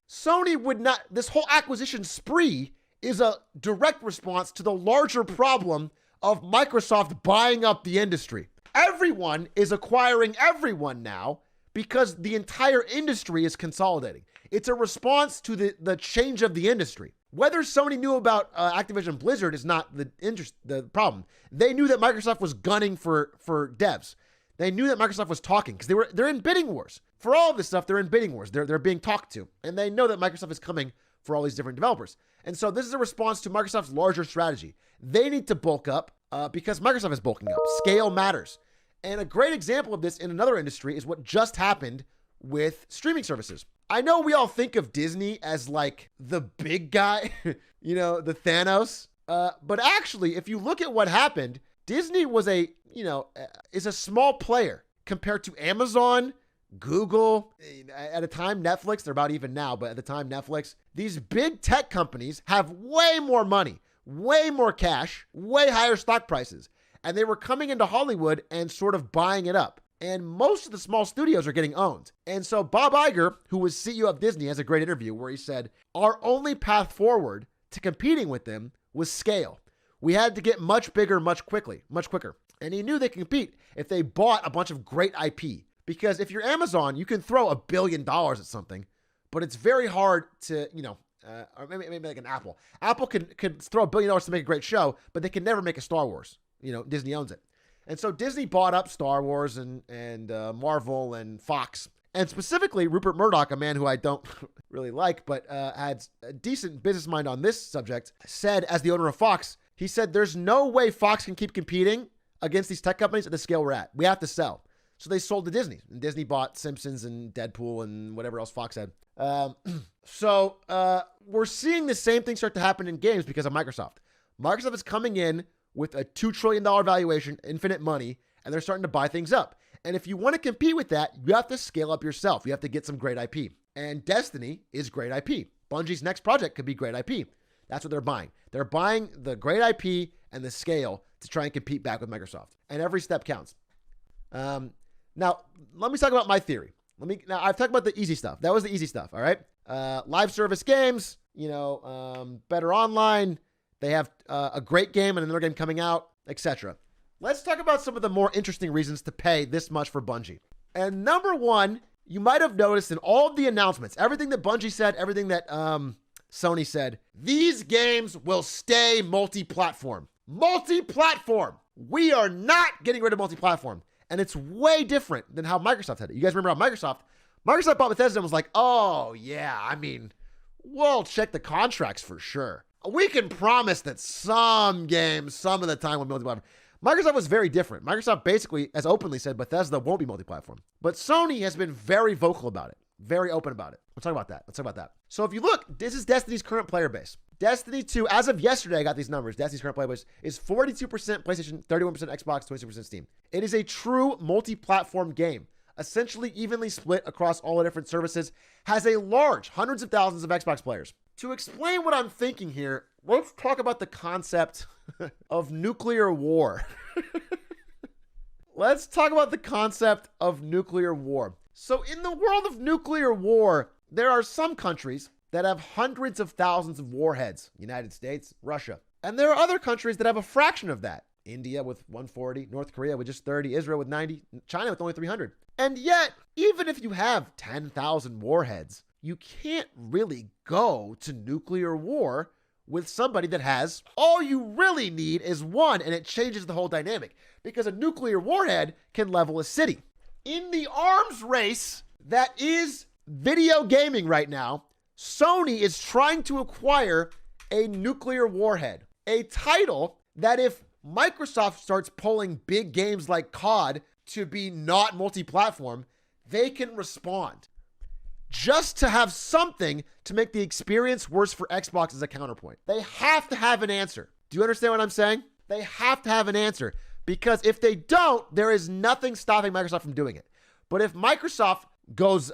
Sony would not, this whole acquisition spree is a direct response to the larger problem of Microsoft buying up the industry. Everyone is acquiring everyone now because the entire industry is consolidating. It's a response to the change of the industry. Whether Sony knew about Activision Blizzard is not the problem. They knew that Microsoft was gunning for devs. They knew that Microsoft was talking because they're in bidding wars. For all of this stuff, they're in bidding wars. They're being talked to. And they know that Microsoft is coming for all these different developers. And so this is a response to Microsoft's larger strategy. They need to bulk up because Microsoft is bulking up. Scale matters. And a great example of this in another industry is what just happened with streaming services. I know we all think of Disney as like the big guy, the Thanos. But actually, if you look at what happened, Disney was is a small player compared to Amazon, Google, at a time Netflix. They're about even now, but at the time Netflix, these big tech companies have way more money, way more cash, way higher stock prices. And they were coming into Hollywood and sort of buying it up. And most of the small studios are getting owned. And so Bob Iger, who was CEO of Disney, has a great interview where he said, our only path forward to competing with them was scale. We had to get much bigger, much quicker. And he knew they could compete if they bought a bunch of great IP. Because if you're Amazon, you can throw $1 billion at something, but it's very hard to, or maybe like an Apple. Apple could throw $1 billion to make a great show, but they can never make a Star Wars. Disney owns it. And so Disney bought up Star Wars and Marvel and Fox. And specifically, Rupert Murdoch, a man who I don't really like, but had a decent business mind on this subject, said, as the owner of Fox, he said, there's no way Fox can keep competing against these tech companies at the scale we're at. We have to sell. So they sold to Disney. And Disney bought Simpsons and Deadpool and whatever else Fox had. So we're seeing the same thing start to happen in games because of Microsoft. Microsoft is coming in with a $2 trillion valuation, infinite money, and they're starting to buy things up. And if you want to compete with that, you have to scale up yourself. You have to get some great IP. And Destiny is great IP. Bungie's next project could be great IP. That's what they're buying. They're buying the great IP and the scale to try and compete back with Microsoft. And every step counts. Now, let me talk about my theory. I've talked about the easy stuff. That was the easy stuff, all right? Live service games, better online. They have a great game and another game coming out, etc. Let's talk about some of the more interesting reasons to pay this much for Bungie. And number one, you might have noticed in all of the announcements, everything that Bungie said, everything that Sony said, these games will stay multi-platform. Multi-platform. We are not getting rid of multi-platform. And it's way different than how Microsoft had it. You guys remember how Microsoft bought Bethesda and was like, oh yeah, we'll check the contracts for sure. We can promise that some games, some of the time will be multi-platform. Microsoft was very different. Microsoft basically has openly said Bethesda won't be multi-platform. But Sony has been very vocal about it, very open about it. Let's talk about that. So if you look, this is Destiny's current player base. Destiny 2, as of yesterday, I got these numbers. Destiny's current player base is 42% PlayStation, 31% Xbox, 26% Steam. It is a true multi-platform game, essentially evenly split across all the different services, has a large, hundreds of thousands of Xbox players. To explain what I'm thinking here, let's talk about the concept of nuclear war. Let's talk about the concept of nuclear war. So in the world of nuclear war, there are some countries that have hundreds of thousands of warheads. United States, Russia. And there are other countries that have a fraction of that. India with 140, North Korea with just 30, Israel with 90, China with only 300. And yet, even if you have 10,000 warheads, you can't really go to nuclear war with somebody that has, all you really need is one, and it changes the whole dynamic because a nuclear warhead can level a city. In the arms race that is video gaming right now, Sony is trying to acquire a nuclear warhead, a title that if Microsoft starts pulling big games like COD to be not multi-platform, they can respond. Just to have something to make the experience worse for Xbox as a counterpoint. They have to have an answer. Do you understand what I'm saying? They have to have an answer because if they don't, there is nothing stopping Microsoft from doing it. But if Microsoft goes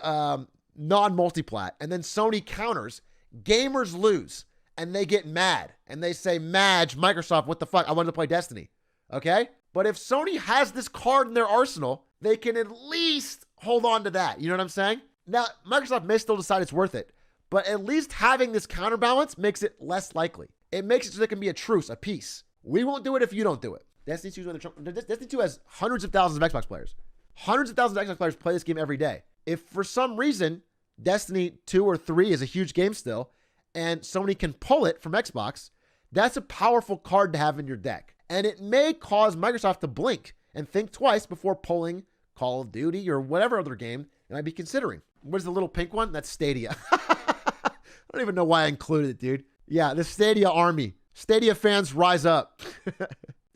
non-multiplat and then Sony counters, gamers lose and they get mad and they say, Madge, Microsoft, what the fuck? I wanted to play Destiny. Okay? But if Sony has this card in their arsenal, they can at least hold on to that. You know what I'm saying? Now, Microsoft may still decide it's worth it, but at least having this counterbalance makes it less likely. It makes it so there can be a truce, a peace. We won't do it if you don't do it. Destiny 2 is on the Destiny 2 has hundreds of thousands of Xbox players. Hundreds of thousands of Xbox players play this game every day. If for some reason Destiny 2 or 3 is a huge game still, and Sony can pull it from Xbox, that's a powerful card to have in your deck. And it may cause Microsoft to blink and think twice before pulling Call of Duty or whatever other game they might be considering. What is the little pink one? That's Stadia. I don't even know why I included it, dude. Yeah, the Stadia army. Stadia fans rise up.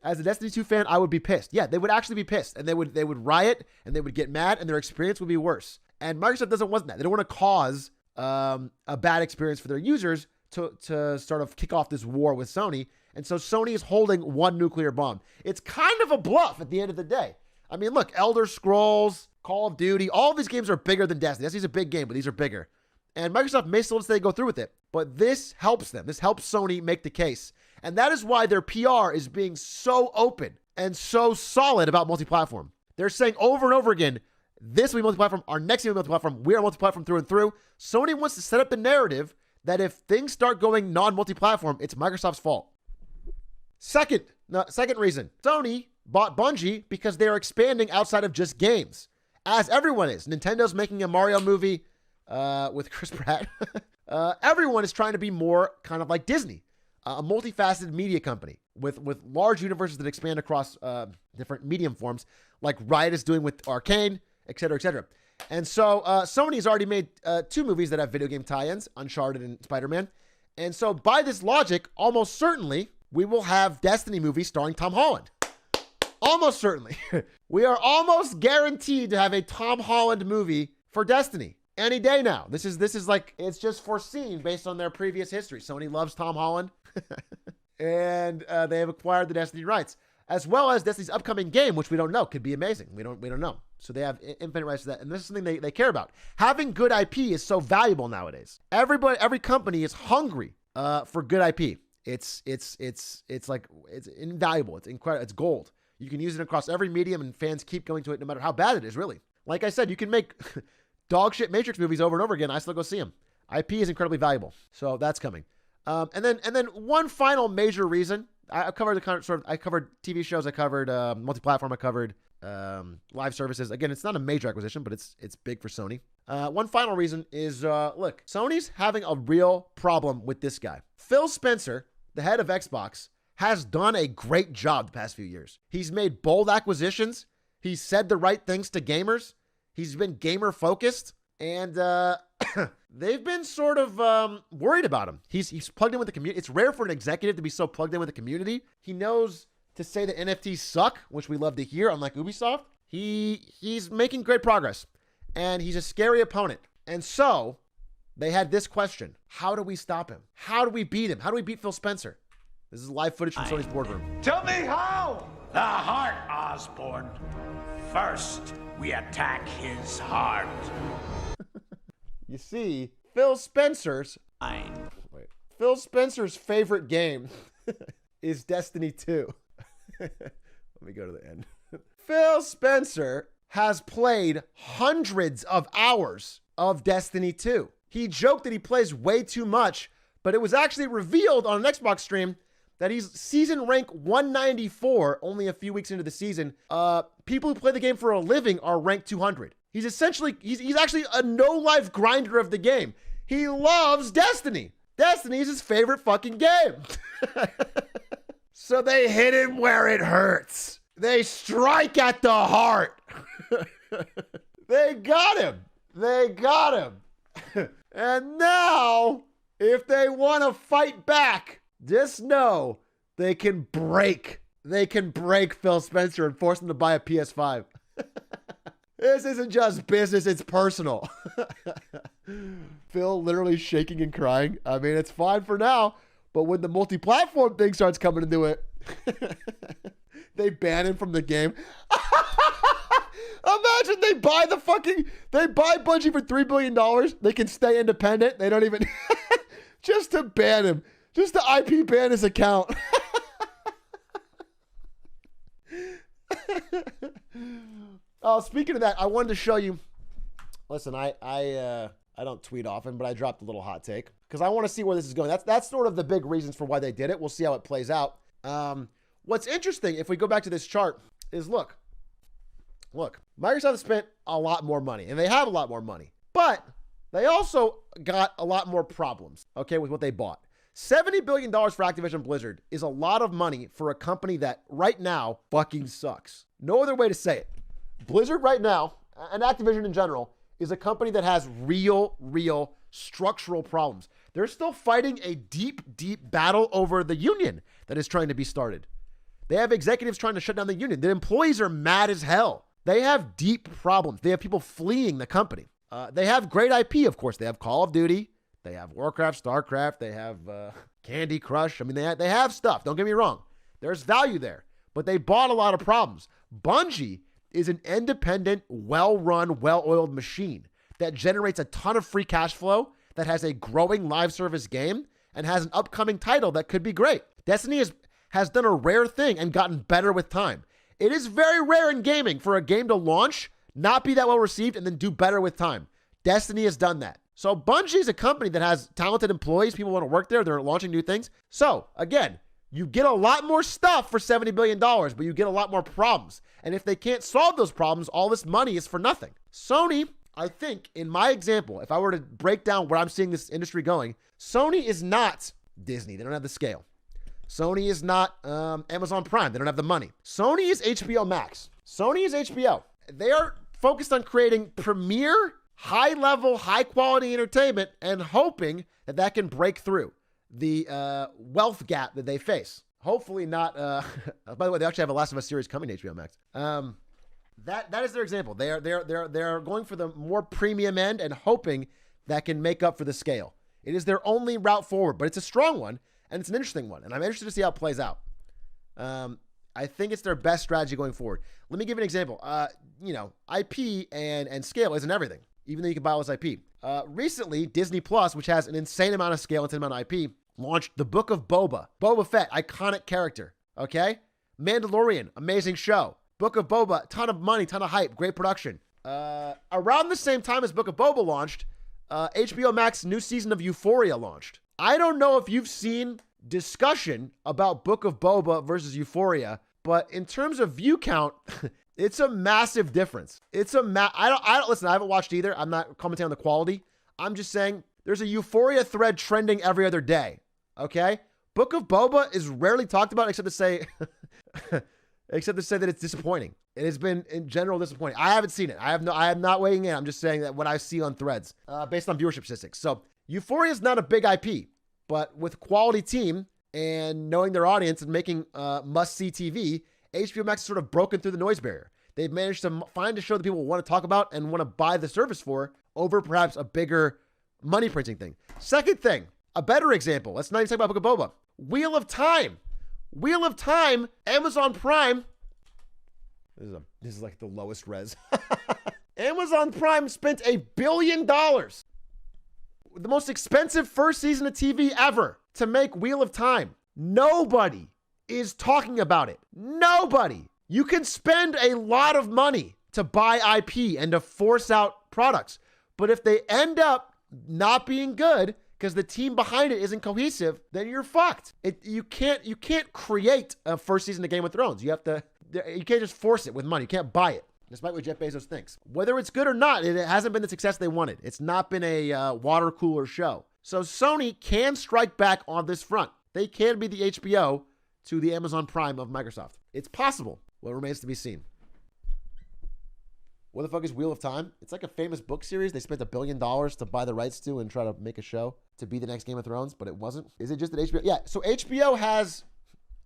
As a Destiny 2 fan, I would be pissed. Yeah, they would actually be pissed. And they would riot, and they would get mad, and their experience would be worse. And Microsoft doesn't want that. They don't want to cause a bad experience for their users to sort of kick off this war with Sony. And so Sony is holding one nuclear bomb. It's kind of a bluff at the end of the day. I mean, look, Elder Scrolls, Call of Duty, all these games are bigger than Destiny. Destiny's a big game, but these are bigger. And Microsoft may still say go through with it, but this helps them. This helps Sony make the case. And that is why their PR is being so open and so solid about multi-platform. They're saying over and over again, this will be multi-platform, our next game will be multi-platform, we are multi-platform through and through. Sony wants to set up the narrative that if things start going non-multi-platform, it's Microsoft's fault. Second reason, Sony bought Bungie because they are expanding outside of just games, as everyone is. Nintendo's making a Mario movie with Chris Pratt. Everyone is trying to be more kind of like Disney, a multifaceted media company with large universes that expand across different medium forms, like Riot is doing with Arcane, et cetera, et cetera. And so Sony has already made 2 movies that have video game tie-ins, Uncharted and Spider-Man. And so by this logic, almost certainly, we will have Destiny movies starring Tom Holland. Almost certainly. We are almost guaranteed to have a Tom Holland movie for Destiny any day now. This is like, it's just foreseen based on their previous history. Sony loves Tom Holland. And they have acquired the Destiny rights, as well as Destiny's upcoming game, which we don't know, could be amazing. We don't know. So they have infinite rights to that. And this is something they care about. Having good IP is so valuable nowadays. Every company is hungry for good IP. It's invaluable. It's incredible. It's gold. You can use it across every medium, and fans keep going to it no matter how bad it is, really. Like I said, you can make dog shit Matrix movies over and over again. I still go see them. IP is incredibly valuable. So that's coming. And then one final major reason. I covered I covered TV shows. I covered multi-platform. I covered live services. Again, it's not a major acquisition, but it's big for Sony. One final reason is, look, Sony's having a real problem with this guy. Phil Spencer, the head of Xbox, has done a great job the past few years. He's made bold acquisitions. He's said the right things to gamers. He's been gamer focused, and they've been sort of worried about him. He's plugged in with the community. It's rare for an executive to be so plugged in with the community. He knows to say that NFTs suck, which we love to hear, unlike Ubisoft. He's making great progress, and he's a scary opponent. And so they had this question: how do we stop him? How do we beat him? How do we beat Phil Spencer? This is live footage from Sony's boardroom. Tell me how! The heart, Osborne. First, we attack his heart. You see, Phil Spencer's favorite game is Destiny 2. Let me go to the end. Phil Spencer has played hundreds of hours of Destiny 2. He joked that he plays way too much, but it was actually revealed on an Xbox stream that he's season rank 194 only a few weeks into the season. People who play the game for a living are ranked 200. He's actually a no-life grinder of the game. He loves Destiny. Destiny is his favorite fucking game. So they hit him where it hurts. They strike at the heart. They got him. And now, if they want to fight back, just know they can break Phil Spencer and force him to buy a PS5. This isn't just business, it's personal. Phil literally shaking and crying. I mean, it's fine for now, but when the multi-platform thing starts coming into it, they ban him from the game. Imagine they buy Bungie for $3 billion. They can stay independent. They don't even, just to ban him. Just to IP ban his account. Oh, speaking of that, I wanted to show you. Listen, I don't tweet often, but I dropped a little hot take because I want to see where this is going. That's sort of the big reasons for why they did it. We'll see how it plays out. What's interesting, if we go back to this chart, is look, Microsoft has spent a lot more money, and they have a lot more money, but they also got a lot more problems, okay, with what they bought. $70 billion for Activision Blizzard is a lot of money for a company that right now fucking sucks. No other way to say it. Blizzard right now, and Activision in general, is a company that has real structural problems. They're still fighting a deep battle over the union that is trying to be started. They have executives trying to shut down the union. The employees are mad as hell. They have deep problems. They have people fleeing the company. They have great IP, of course. They have Call of Duty. They have Warcraft, StarCraft. They have Candy Crush. I mean, they have stuff. Don't get me wrong. There's value there. But they bought a lot of problems. Bungie is an independent, well-run, well-oiled machine that generates a ton of free cash flow, that has a growing live service game, and has an upcoming title that could be great. Destiny has done a rare thing and gotten better with time. It is very rare in gaming for a game to launch, not be that well received, and then do better with time. Destiny has done that. So Bungie is a company that has talented employees. People want to work there. They're launching new things. So again, you get a lot more stuff for $70 billion, but you get a lot more problems. And if they can't solve those problems, all this money is for nothing. Sony, I think, in my example, if I were to break down where I'm seeing this industry going, Sony is not Disney. They don't have the scale. Sony is not Amazon Prime. They don't have the money. Sony is HBO Max. Sony is HBO. They are focused on creating premier, high-level, high-quality entertainment and hoping that that can break through the wealth gap that they face. Hopefully not. By the way, they actually have a Last of Us series coming to HBO Max. That is their example. They're going for the more premium end and hoping that can make up for the scale. It is their only route forward, but it's a strong one and it's an interesting one. And I'm interested to see how it plays out. I think it's their best strategy going forward. Let me give you an example. IP and scale isn't everything, even though you can buy all this IP. Recently, Disney Plus, which has an insane amount of scale and insane amount of IP, launched the Book of Boba. Boba Fett, iconic character. Okay? Mandalorian, amazing show. Book of Boba, ton of money, ton of hype, great production. Around the same time as Book of Boba launched, HBO Max's new season of Euphoria launched. I don't know if you've seen discussion about Book of Boba versus Euphoria, but in terms of view count, it's a massive difference. I don't listen, I haven't watched either. I'm not commenting on the quality. I'm just saying there's a Euphoria thread trending every other day. Okay? Book of Boba is rarely talked about except to say that it's disappointing. It has been in general disappointing. I haven't seen it. I am not weighing in. I'm just saying that what I see on threads based on viewership statistics. So Euphoria is not a big IP, but with quality team and knowing their audience and making must-see TV, HBO Max has sort of broken through the noise barrier. They've managed to find a show that people want to talk about and want to buy the service for over perhaps a bigger money printing thing. Second thing, a better example. Let's not even talk about Book of Boba. Wheel of Time. Wheel of Time, Amazon Prime. This is like the lowest res. Amazon Prime spent $1 billion, the most expensive first season of TV ever, to make Wheel of Time. Nobody is talking about it. Nobody. You can spend a lot of money to buy IP and to force out products. But if they end up not being good because the team behind it isn't cohesive, then you're fucked. You can't create a first season of Game of Thrones. You can't just force it with money. You can't buy it, despite what Jeff Bezos thinks. Whether it's good or not, it hasn't been the success they wanted. It's not been a water cooler show. So Sony can strike back on this front. They can be the HBO to the Amazon Prime of Microsoft. It's possible. What remains to be seen. What the fuck is Wheel of Time? It's like a famous book series they spent $1 billion to buy the rights to and try to make a show to be the next Game of Thrones, but it wasn't. Is it just that HBO? Yeah, so HBO has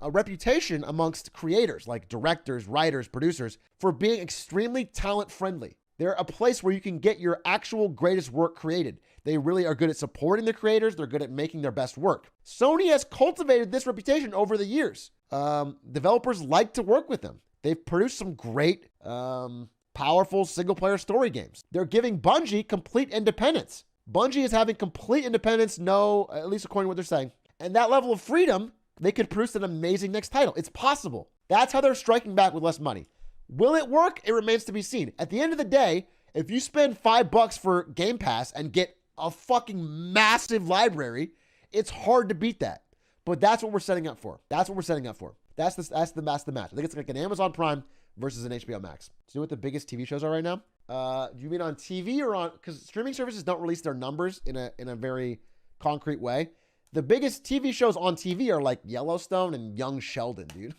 a reputation amongst creators, like directors, writers, producers, for being extremely talent friendly. They're a place where you can get your actual greatest work created. They really are good at supporting the creators. They're good at making their best work. Sony has cultivated this reputation over the years. Developers like to work with them. They've produced some great, powerful single-player story games. They're giving Bungie complete independence. Bungie is having complete independence, at least according to what they're saying. And that level of freedom, they could produce an amazing next title. It's possible. That's how they're striking back with less money. Will it work? It remains to be seen. At the end of the day, if you spend $5 for Game Pass and get a fucking massive library, it's hard to beat that. But that's what we're setting up for. That's the match. I think it's like an Amazon Prime versus an HBO Max. Do you know what the biggest TV shows are right now? Do you mean on TV or on? Because streaming services don't release their numbers in a very concrete way. The biggest TV shows on TV are like Yellowstone and Young Sheldon, dude.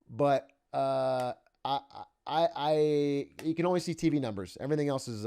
But you can only see TV numbers. Everything else is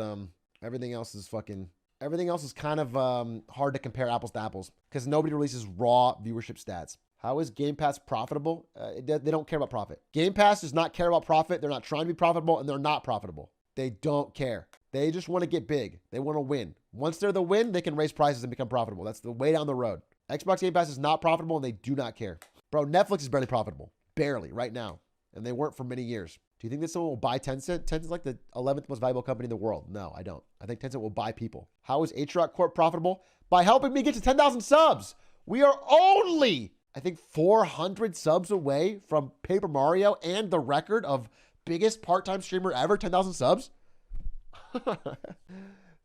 kind of hard to compare apples to apples because nobody releases raw viewership stats. How is Game Pass profitable? They don't care about profit. Game Pass does not care about profit. They're not trying to be profitable, and they're not profitable. They don't care. They just want to get big. They want to win. Once they're the win, they can raise prices and become profitable. That's the way down the road. Xbox Game Pass is not profitable, and they do not care. Bro, Netflix is barely profitable. Barely, right now. And they weren't for many years. Do you think that someone will buy Tencent? Tencent's like the 11th most valuable company in the world. No, I don't. I think Tencent will buy people. How is H-Rock Corp profitable? By helping me get to 10,000 subs. We are only, I think, 400 subs away from Paper Mario and the record of biggest part-time streamer ever, 10,000 subs.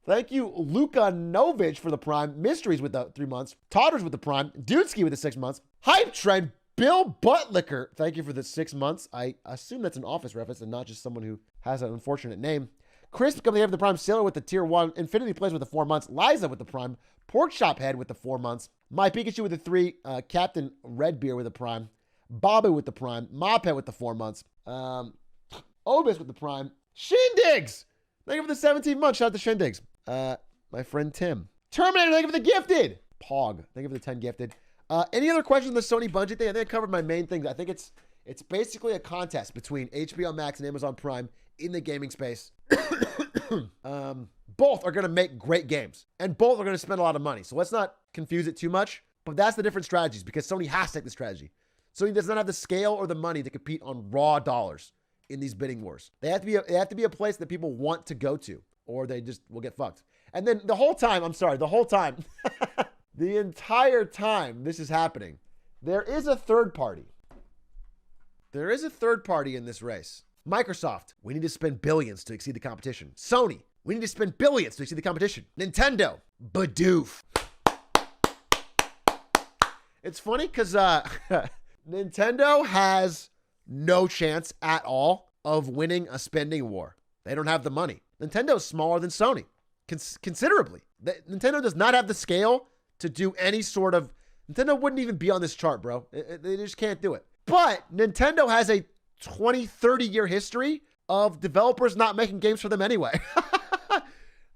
Thank you, Luka Novich, for the Prime. Mysteries with the 3 months. Todders with the Prime. Dudeski with the 6 months. Hype Trend. Bill Buttlicker. Thank you for the 6 months. I assume that's an Office reference and not just someone who has an unfortunate name. Chris coming here with the Prime. Sailor with the Tier 1. Infinity Plays with the 4 months. Liza with the Prime. Pork Chop Head with the 4 months. My Pikachu with the 3. Captain Redbeard with the Prime. Bobby with the Prime. Mophead with the 4 months. Obis with the Prime. Shindigs. Thank you for the 17 months. Shout out to Shindigs. My friend Tim. Terminator, thank you for the gifted. Pog, thank you for the 10 gifted. Any other questions on the Sony budget thing? I think I covered my main things. I think it's basically a contest between HBO Max and Amazon Prime in the gaming space. Both are going to make great games, and both are going to spend a lot of money. So let's not confuse it too much. But that's the different strategies because Sony has to take the strategy. Sony does not have the scale or the money to compete on raw dollars in these bidding wars. They have to be a place that people want to go to, or they just will get fucked. And then the whole time, the entire time this is happening, there is a third party. There is a third party in this race. Microsoft, we need to spend billions to exceed the competition. Sony, we need to spend billions to exceed the competition. Nintendo, Badoof. It's funny because Nintendo has no chance at all of winning a spending war. They don't have the money. Nintendo's smaller than Sony, considerably. Nintendo does not have the scale to do any sort of... Nintendo wouldn't even be on this chart, bro. They just can't do it. But Nintendo has a 20, 30-year history of developers not making games for them anyway.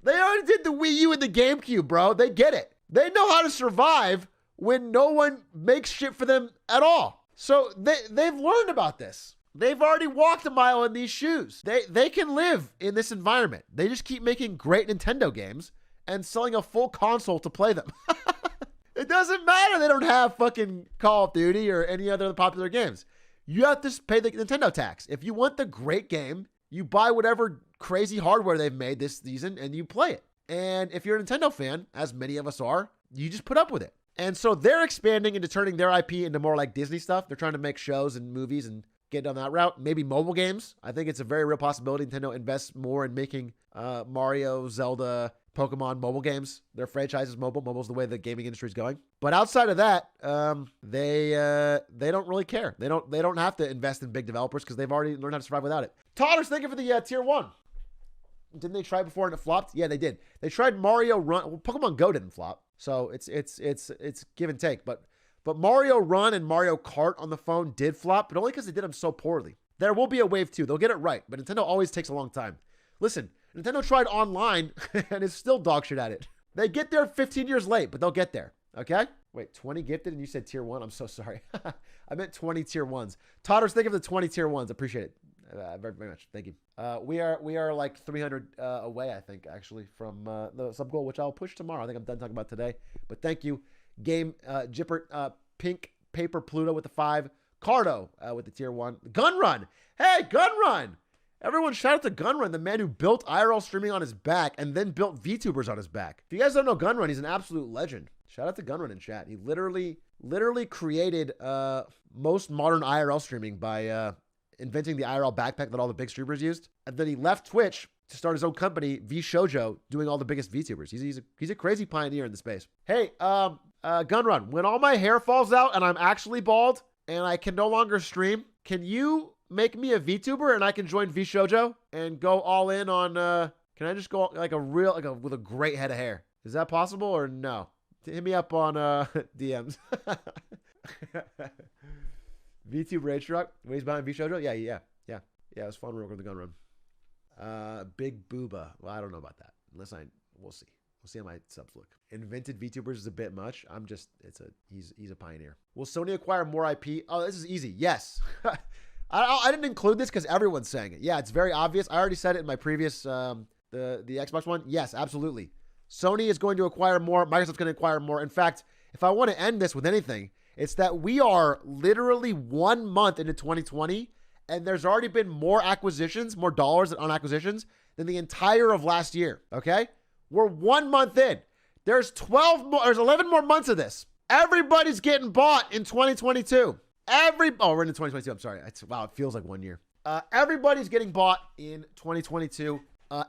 They already did the Wii U and the GameCube, bro. They get it. They know how to survive when no one makes shit for them at all. So they've learned about this. They've already walked a mile in these shoes. They can live in this environment. They just keep making great Nintendo games and selling a full console to play them. It doesn't matter they don't have fucking Call of Duty or any other popular games. You have to pay the Nintendo tax. If you want the great game, you buy whatever crazy hardware they've made this season and you play it. And if you're a Nintendo fan, as many of us are, you just put up with it. And so they're expanding into turning their IP into more like Disney stuff. They're trying to make shows and movies and get down that route. Maybe mobile games. I think it's a very real possibility Nintendo invests more in making Mario, Zelda, Pokemon mobile games. Their franchises mobile. Mobile's the way the gaming industry is going. But outside of that, they don't really care. They don't have to invest in big developers because they've already learned how to survive without it. Todders, thank you for the Tier 1. Didn't they try it before and it flopped? Yeah, they did. They tried Mario Run. Well, Pokemon Go didn't flop, so it's give and take. But Mario Run and Mario Kart on the phone did flop, but only because they did them so poorly. There will be a wave 2. They'll get it right, but Nintendo always takes a long time. Listen, Nintendo tried online and is still dog shit at it. They get there 15 years late, but they'll get there. Okay? Wait, 20 gifted and you said Tier 1? I'm so sorry. I meant 20 Tier 1s. Todders, think of the 20 Tier 1s. Appreciate it. Very, very much. Thank you. We are like 300 away, I think, actually, from the sub goal, which I'll push tomorrow. I think I'm done talking about today. But thank you. Game Jippert, Pink Paper Pluto with the 5. Cardo with the Tier 1. Gun Run. Hey, Gun Run. Everyone shout out to Gun Run, the man who built IRL streaming on his back and then built VTubers on his back. If you guys don't know Gun Run, he's an absolute legend. Shout out to Gun Run in chat. He literally created most modern IRL streaming by inventing the IRL backpack that all the big streamers used. And then he left Twitch to start his own company, V Shoujo, doing all the biggest VTubers. He's a crazy pioneer in the space. Hey, Gun Run, when all my hair falls out and I'm actually bald, and I can no longer stream, can you make me a VTuber and I can join VShojo and go all in on, can I just go like with a great head of hair? Is that possible or no? Hit me up on DMs. VTuber Rage Truck. When he's behind VShojo? Yeah. It was fun working with the gun run. Big Booba. Well, I don't know about that. We'll see. We'll see how my subs look. Invented VTubers is a bit much. He's a pioneer. Will Sony acquire more IP? Oh, this is easy. Yes. I didn't include this because everyone's saying it. Yeah, it's very obvious. I already said it in my previous, the Xbox one. Yes, absolutely. Sony is going to acquire more. Microsoft's going to acquire more. In fact, if I want to end this with anything, it's that we are literally 1 month into 2020, and there's already been more acquisitions, more dollars on acquisitions than the entire of last year. Okay? We're 1 month in. There's 11 more months of this. Everybody's getting bought in 2022. We're into 2022. I'm sorry. Wow, it feels like 1 year. Everybody's getting bought in 2022.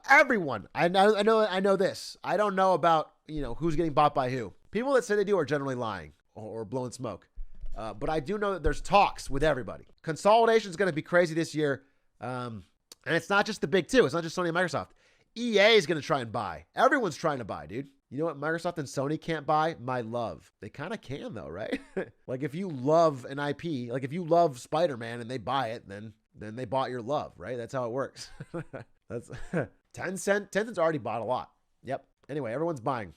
Everyone. I know this. I don't know about, who's getting bought by who. People that say they do are generally lying or blowing smoke. But I do know that there's talks with everybody. Consolidation is going to be crazy this year. And it's not just the big two. It's not just Sony and Microsoft. EA is going to try and buy. Everyone's trying to buy, dude. You know what Microsoft and Sony can't buy? My love. They kind of can though, right? Like if you love an IP, like if you love Spider-Man and they buy it, then they bought your love, right? That's how it works. That's Tencent's already bought a lot. Yep. Anyway, everyone's buying.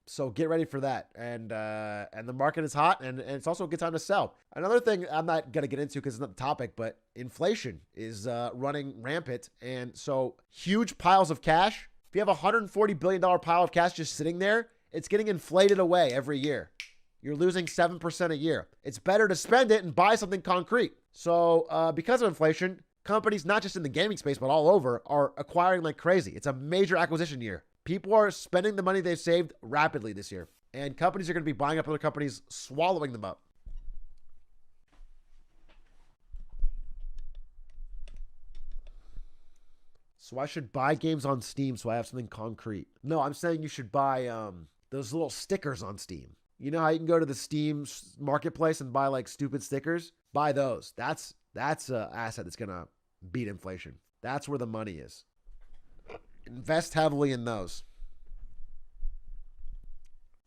So get ready for that. And the market is hot and it's also a good time to sell. Another thing I'm not going to get into because it's not the topic, but inflation is running rampant. And so huge piles of cash. If you have a $140 billion pile of cash just sitting there, it's getting inflated away every year. You're losing 7% a year. It's better to spend it and buy something concrete. So because of inflation, companies, not just in the gaming space, but all over, are acquiring like crazy. It's a major acquisition year. People are spending the money they've saved rapidly this year. And companies are going to be buying up other companies, swallowing them up. So I should buy games on Steam so I have something concrete. No, I'm saying you should buy those little stickers on Steam. You know how you can go to the Steam marketplace and buy like stupid stickers? Buy those. That's an asset that's going to beat inflation. That's where the money is. Invest heavily in those.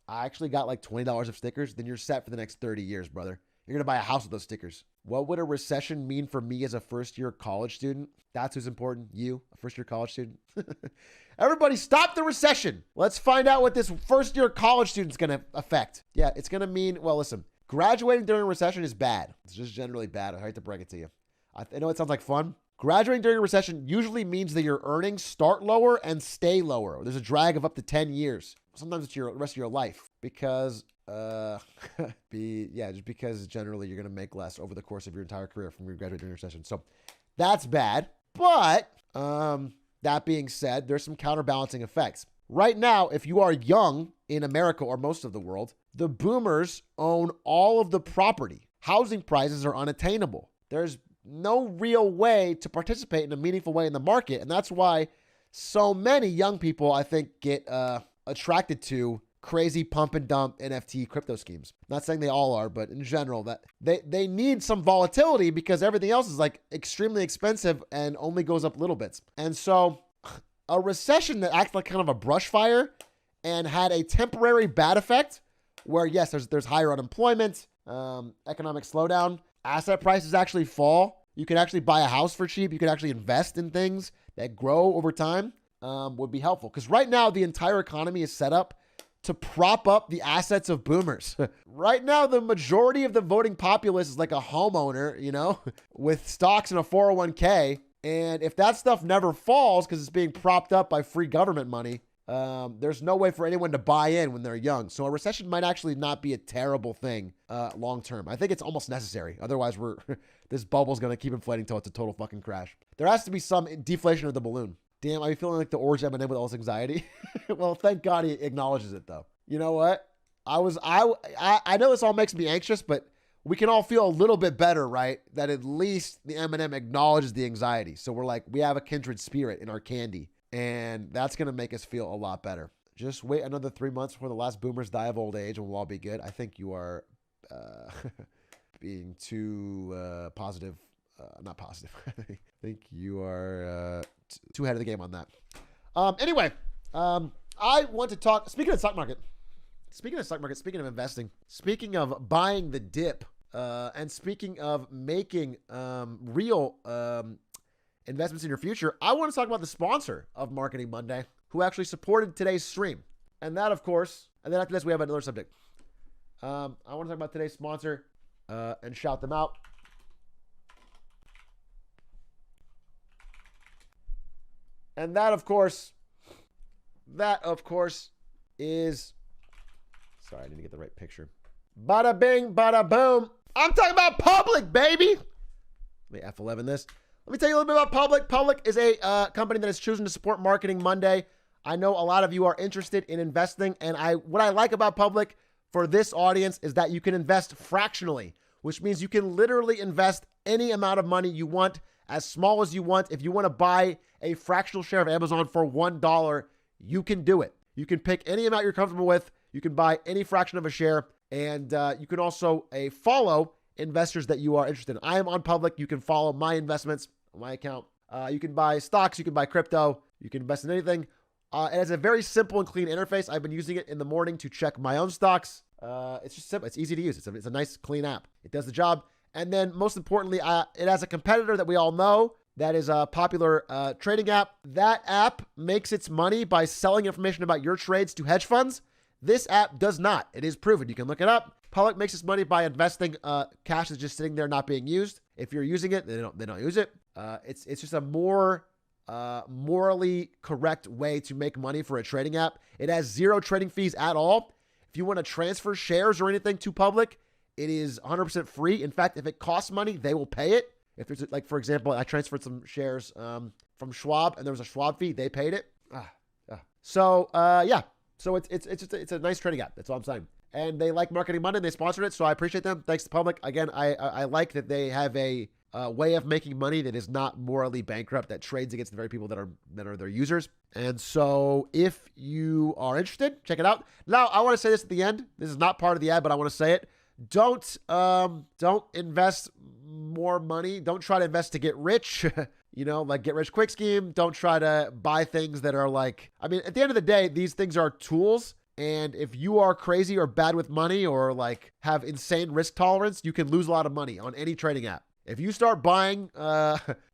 I actually got like $20 of stickers. Then you're set for the next 30 years, brother. You're going to buy a house with those stickers. What would a recession mean for me as a first-year college student? That's who's important. You, a first-year college student. Everybody stop the recession. Let's find out what this first-year college student's going to affect. Yeah, it's going to mean, well, listen, graduating during a recession is bad. It's just generally bad. I hate to break it to you. I know it sounds like fun. Graduating during a recession usually means that your earnings start lower and stay lower. There's a drag of up to 10 years. Sometimes it's your rest of your life because, just because generally you're going to make less over the course of your entire career from your graduating during a recession. So that's bad. But that being said, there's some counterbalancing effects. Right now, if you are young in America or most of the world, the boomers own all of the property. Housing prices are unattainable. There's no real way to participate in a meaningful way in the market. And that's why so many young people, I think, get attracted to crazy pump and dump NFT crypto schemes. Not saying they all are, but in general, that they need some volatility because everything else is like extremely expensive and only goes up little bits. And so a recession that acts like kind of a brush fire and had a temporary bad effect where, yes, there's higher unemployment, economic slowdown, asset prices actually fall. You could actually buy a house for cheap. You could actually invest in things that grow over time, would be helpful. Because right now, the entire economy is set up to prop up the assets of boomers. Right now, the majority of the voting populace is like a homeowner, with stocks in a 401k. And if that stuff never falls because it's being propped up by free government money, there's no way for anyone to buy in when they're young. So a recession might actually not be a terrible thing long term. I think it's almost necessary. Otherwise, this bubble's going to keep inflating until it's a total fucking crash. There has to be some deflation of the balloon. Damn, are you feeling like the Orange M&M with all this anxiety? Well, thank God he acknowledges it, though. You know what? I know this all makes me anxious, but we can all feel a little bit better, right? That at least the M&M acknowledges the anxiety. So we're like, we have a kindred spirit in our candy. And that's going to make us feel a lot better. Just wait another 3 months before the last boomers die of old age and we'll all be good. I think you are being too positive. Not positive. I think you are too ahead of the game on that. Anyway, I want to talk. Speaking of stock market, speaking of investing, speaking of buying the dip, and speaking of making real investments in your future, I want to talk about the sponsor of Marketing Monday, who actually supported today's stream. And that, of course, and then after this, we have another subject. I want to talk about today's sponsor and shout them out. And that, of course, is, sorry, I need to get the right picture. Bada bing, bada boom. I'm talking about Public, baby. Let me F11 this. Let me tell you a little bit about Public. Public is a company that has chosen to support Marketing Monday. I know a lot of you are interested in investing, and what I like about Public for this audience is that you can invest fractionally, which means you can literally invest any amount of money you want, as small as you want. If you want to buy a fractional share of Amazon for $1, you can do it. You can pick any amount you're comfortable with. You can buy any fraction of a share, and you can also follow investors that you are interested in. I am on Public. You can follow my investments on my account. You can buy stocks. You can buy crypto. You can invest in anything. It has a very simple and clean interface. I've been using it in the morning to check my own stocks. It's just simple. It's easy to use. It's a nice, clean app. It does the job. And then most importantly, it has a competitor that we all know that is a popular trading app. That app makes its money by selling information about your trades to hedge funds. This app does not. It is proven. You can look it up. Public makes its money by investing cash that's just sitting there not being used. If you're using it, they don't use it. It's just a more morally correct way to make money for a trading app. It has zero trading fees at all. If you want to transfer shares or anything to Public, it is 100% free. In fact, if it costs money, they will pay it. If there's, like, for example, I transferred some shares from Schwab, and there was a Schwab fee, they paid it. So it's a nice trading app. That's all I'm saying. And they like Marketing Monday, and they sponsored it, so I appreciate them. Thanks to Public. Again, I like that they have a way of making money that is not morally bankrupt, that trades against the very people that are their users. And so if you are interested, check it out. Now, I want to say this at the end. This is not part of the ad, but I want to say it. Don't invest more money. Don't try to invest to get rich, like get rich quick scheme. Don't try to buy things that are like, I mean, at the end of the day, these things are tools. And if you are crazy or bad with money or like have insane risk tolerance, you can lose a lot of money on any trading app. If you start buying,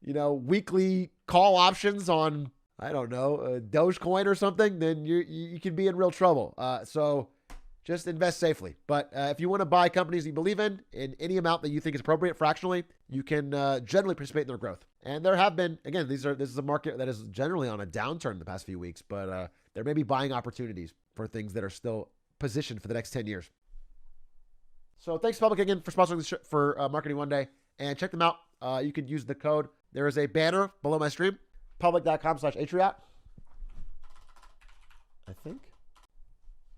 weekly call options on, I don't know, Dogecoin or something, then you can be in real trouble. So just invest safely. But if you want to buy companies you believe in any amount that you think is appropriate fractionally, you can generally participate in their growth. And there have been, again, this is a market that is generally on a downturn the past few weeks, but there may be buying opportunities for things that are still positioned for the next 10 years. So thanks, Public, again, for sponsoring this for Marketing Monday. And check them out. You can use the code. There is a banner below my stream, public.com/Atriot. I think.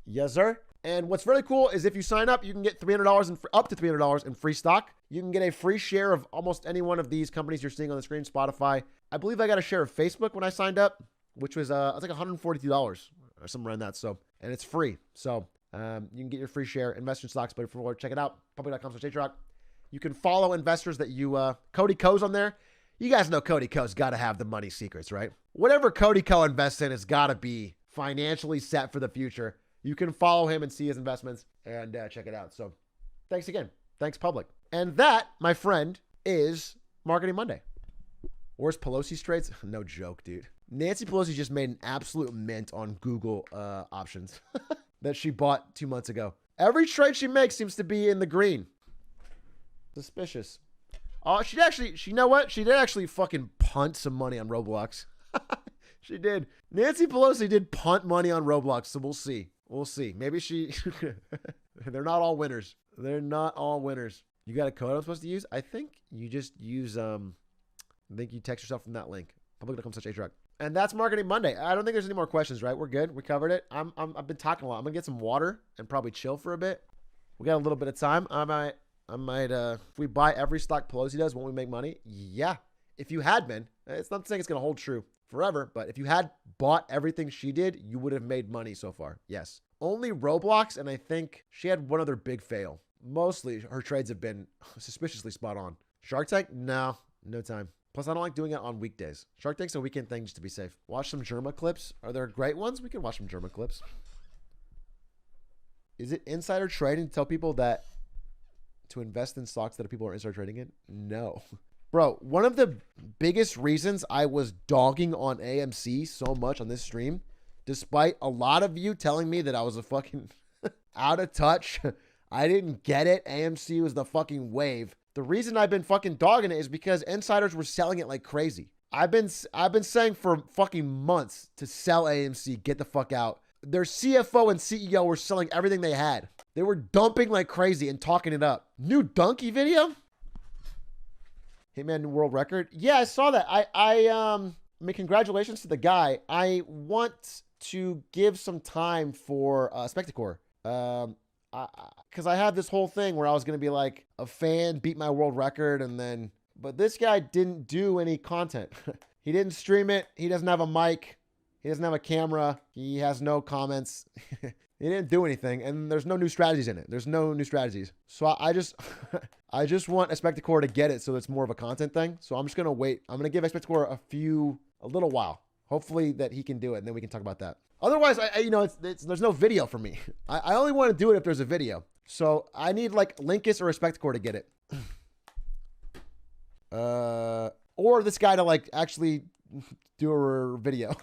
Yes, sir. And what's really cool is if you sign up, you can get $300 up to $300 in free stock. You can get a free share of almost any one of these companies you're seeing on the screen, Spotify. I believe I got a share of Facebook when I signed up, which was like $142 or somewhere around that. So, and it's free. So you can get your free share, invest in stocks, but for check it out, public.com/Atriot. You can follow investors that you, Cody Ko's on there. You guys know Cody Ko's got to have the money secrets, right? Whatever Cody Ko invests in has got to be financially set for the future. You can follow him and see his investments and check it out. So thanks again. Thanks, Public. And that, my friend, is Marketing Monday. Where's Pelosi's trades? No joke, dude. Nancy Pelosi just made an absolute mint on Google options that she bought 2 months ago. Every trade she makes seems to be in the green. Suspicious. Oh, you know what? She did actually fucking punt some money on Roblox. She did. Nancy Pelosi did punt money on Roblox, so we'll see. We'll see. Maybe they're not all winners. They're not all winners. You got a code I'm supposed to use? I think you just use, I think you text yourself from that link. Public.com/Atriot. And that's Marketing Monday. I don't think there's any more questions, right? We're good. We covered it. I've been talking a lot. I'm gonna get some water and probably chill for a bit. We got a little bit of time. I might, if we buy every stock Pelosi does, won't we make money? Yeah. If you had been, it's not saying it's going to hold true forever, but if you had bought everything she did, you would have made money so far. Yes. Only Roblox, and I think she had one other big fail. mostly her trades have been suspiciously spot on. Shark Tank? No time. Plus, I don't like doing it on weekdays. Shark Tank's a weekend thing just to be safe. Watch some Germa clips. Are there great ones? We can watch some Germa clips. Is it insider trading to tell people that to invest in stocks that people are insider trading in? No. Bro, one of the biggest reasons I was dogging on AMC so much on this stream, despite a lot of you telling me that I was a fucking out of touch, I didn't get it. AMC was the fucking wave. The reason I've been fucking dogging it is because insiders were selling it like crazy. I've been saying for fucking months to sell AMC, get the fuck out. Their CFO and CEO were selling everything they had. They were dumping like crazy and talking it up. New donkey video? Hitman world record? Yeah, I saw that. I mean, congratulations to the guy. I want to give some time for Spectacore. Because I had this whole thing where I was going to be like a fan, beat my world record, and then, but this guy didn't do any content. He didn't stream it. He doesn't have a mic. He doesn't have a camera. He has no comments. He didn't do anything, and there's no new strategies in it. There's no new strategies. So I just, I just want Spectacore to get it so it's more of a content thing. So I'm just going to wait. I'm going to give Spectacore a little while. Hopefully that he can do it, and then we can talk about that. Otherwise, there's no video for me. I only want to do it if there's a video. So I need like Linkus or a Spectacore to get it. Or this guy to like actually do a video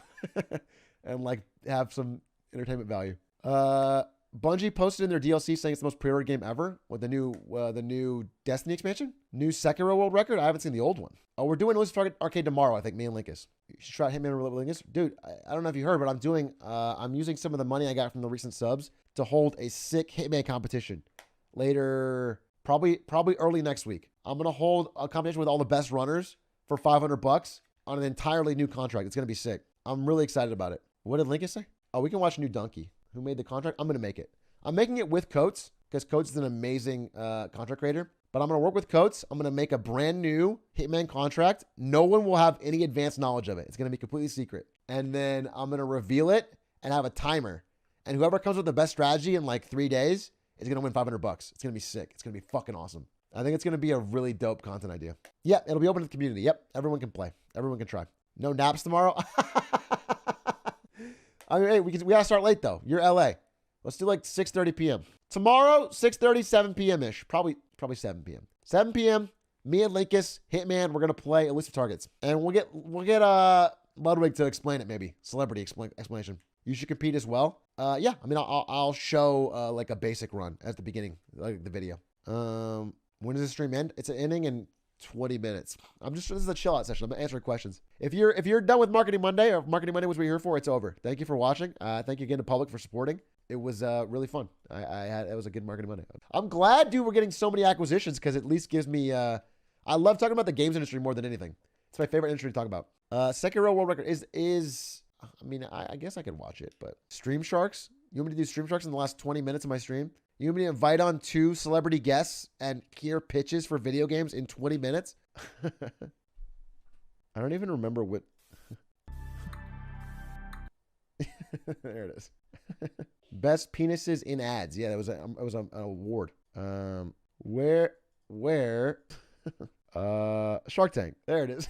and like have some entertainment value. Bungie posted in their DLC saying it's the most pre-ordered game ever with the new Destiny expansion. New Sekiro world record. I haven't seen the old one. Oh, we're doing Illusive Arcade tomorrow, I think, me and Linkus. You should try Hitman with Linkus. Dude, I don't know if you heard, but I'm using some of the money I got from the recent subs to hold a sick Hitman competition later, probably early next week. I'm going to hold a competition with all the best runners for $500 on an entirely new contract. It's going to be sick. I'm really excited about it. What did Linkus say? Oh, we can watch New Donkey. Who made the contract? I'm going to make it. I'm making it with Coates because Coates is an amazing contract creator. But I'm going to work with Coates. I'm going to make a brand new Hitman contract. No one will have any advanced knowledge of it. It's going to be completely secret. And then I'm going to reveal it and have a timer. And whoever comes with the best strategy in like 3 days is going to win $500. It's going to be sick. It's going to be fucking awesome. I think it's going to be a really dope content idea. Yep, it'll be open to the community. Yep, everyone can play. Everyone can try. No naps tomorrow? I mean, hey, we gotta start late though. You're LA. Let's do like 6:30 p.m. Tomorrow, 6:30, 7 p.m.-ish. Probably 7 p.m. 7 p.m. Me and Linkus, Hitman, we're gonna play Elusive Targets. And we'll get Ludwig to explain it maybe. Celebrity explanation. You should compete as well. Yeah, I mean I'll show like a basic run at the beginning, like the video. When does the stream end? It's ending in 20 minutes. This is a chill out session. I'm answering questions. If you're done with Marketing Monday, or if Marketing Monday was what you're here for, it's over. Thank you for watching. Thank you again to Public for supporting. It was really fun. It was a good Marketing Monday. I'm glad, dude, we're getting so many acquisitions because it at least gives me, I love talking about the games industry more than anything. It's my favorite industry to talk about. Sekiro World Record is I mean, I guess I could watch it, but Stream Sharks? You want me to do Stream Sharks in the last 20 minutes of my stream? You want me to invite on 2 celebrity guests and hear pitches for video games in 20 minutes? I don't even remember what... There it is. Best penises in ads. Yeah, it was an award. Where Shark Tank. There it is.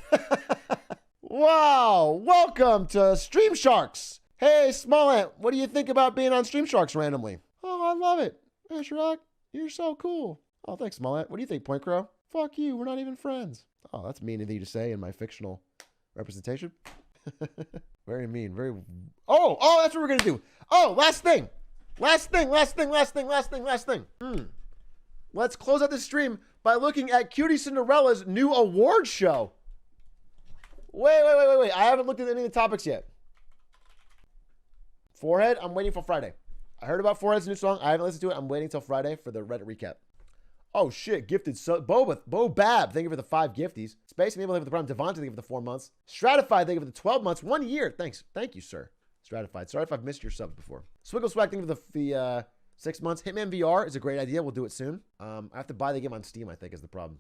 Wow, welcome to Stream Sharks. Hey, Smollett, what do you think about being on Stream Sharks randomly? Oh, I love it. Hey, Shrek, you're so cool. Oh, thanks, Smollett. What do you think, Point Crow? Fuck you, we're not even friends. Oh, that's mean of you to say in my fictional representation. Very mean, very... Oh, that's what we're gonna do. Oh, last thing. Let's close out this stream by looking at Cutie Cinderella's new award show. Wait. I haven't looked at any of the topics yet. Forehead, I'm waiting for Friday. I heard about Forehead's new song. I haven't listened to it. I'm waiting till Friday for the Reddit recap. Oh, shit. Gifted. Bo Bab, thank you for the 5 gifties. Space and Evil, thank you for the prime. Devontae, thank you for the 4 months. Stratified, thank you for the 12 months. 1 year. Thanks. Thank you, sir. Stratified. Sorry if I've missed your subs before. Swiggle Swag, thank you for the 6 months. Hitman VR is a great idea. We'll do it soon. I have to buy the game on Steam, I think, is the problem.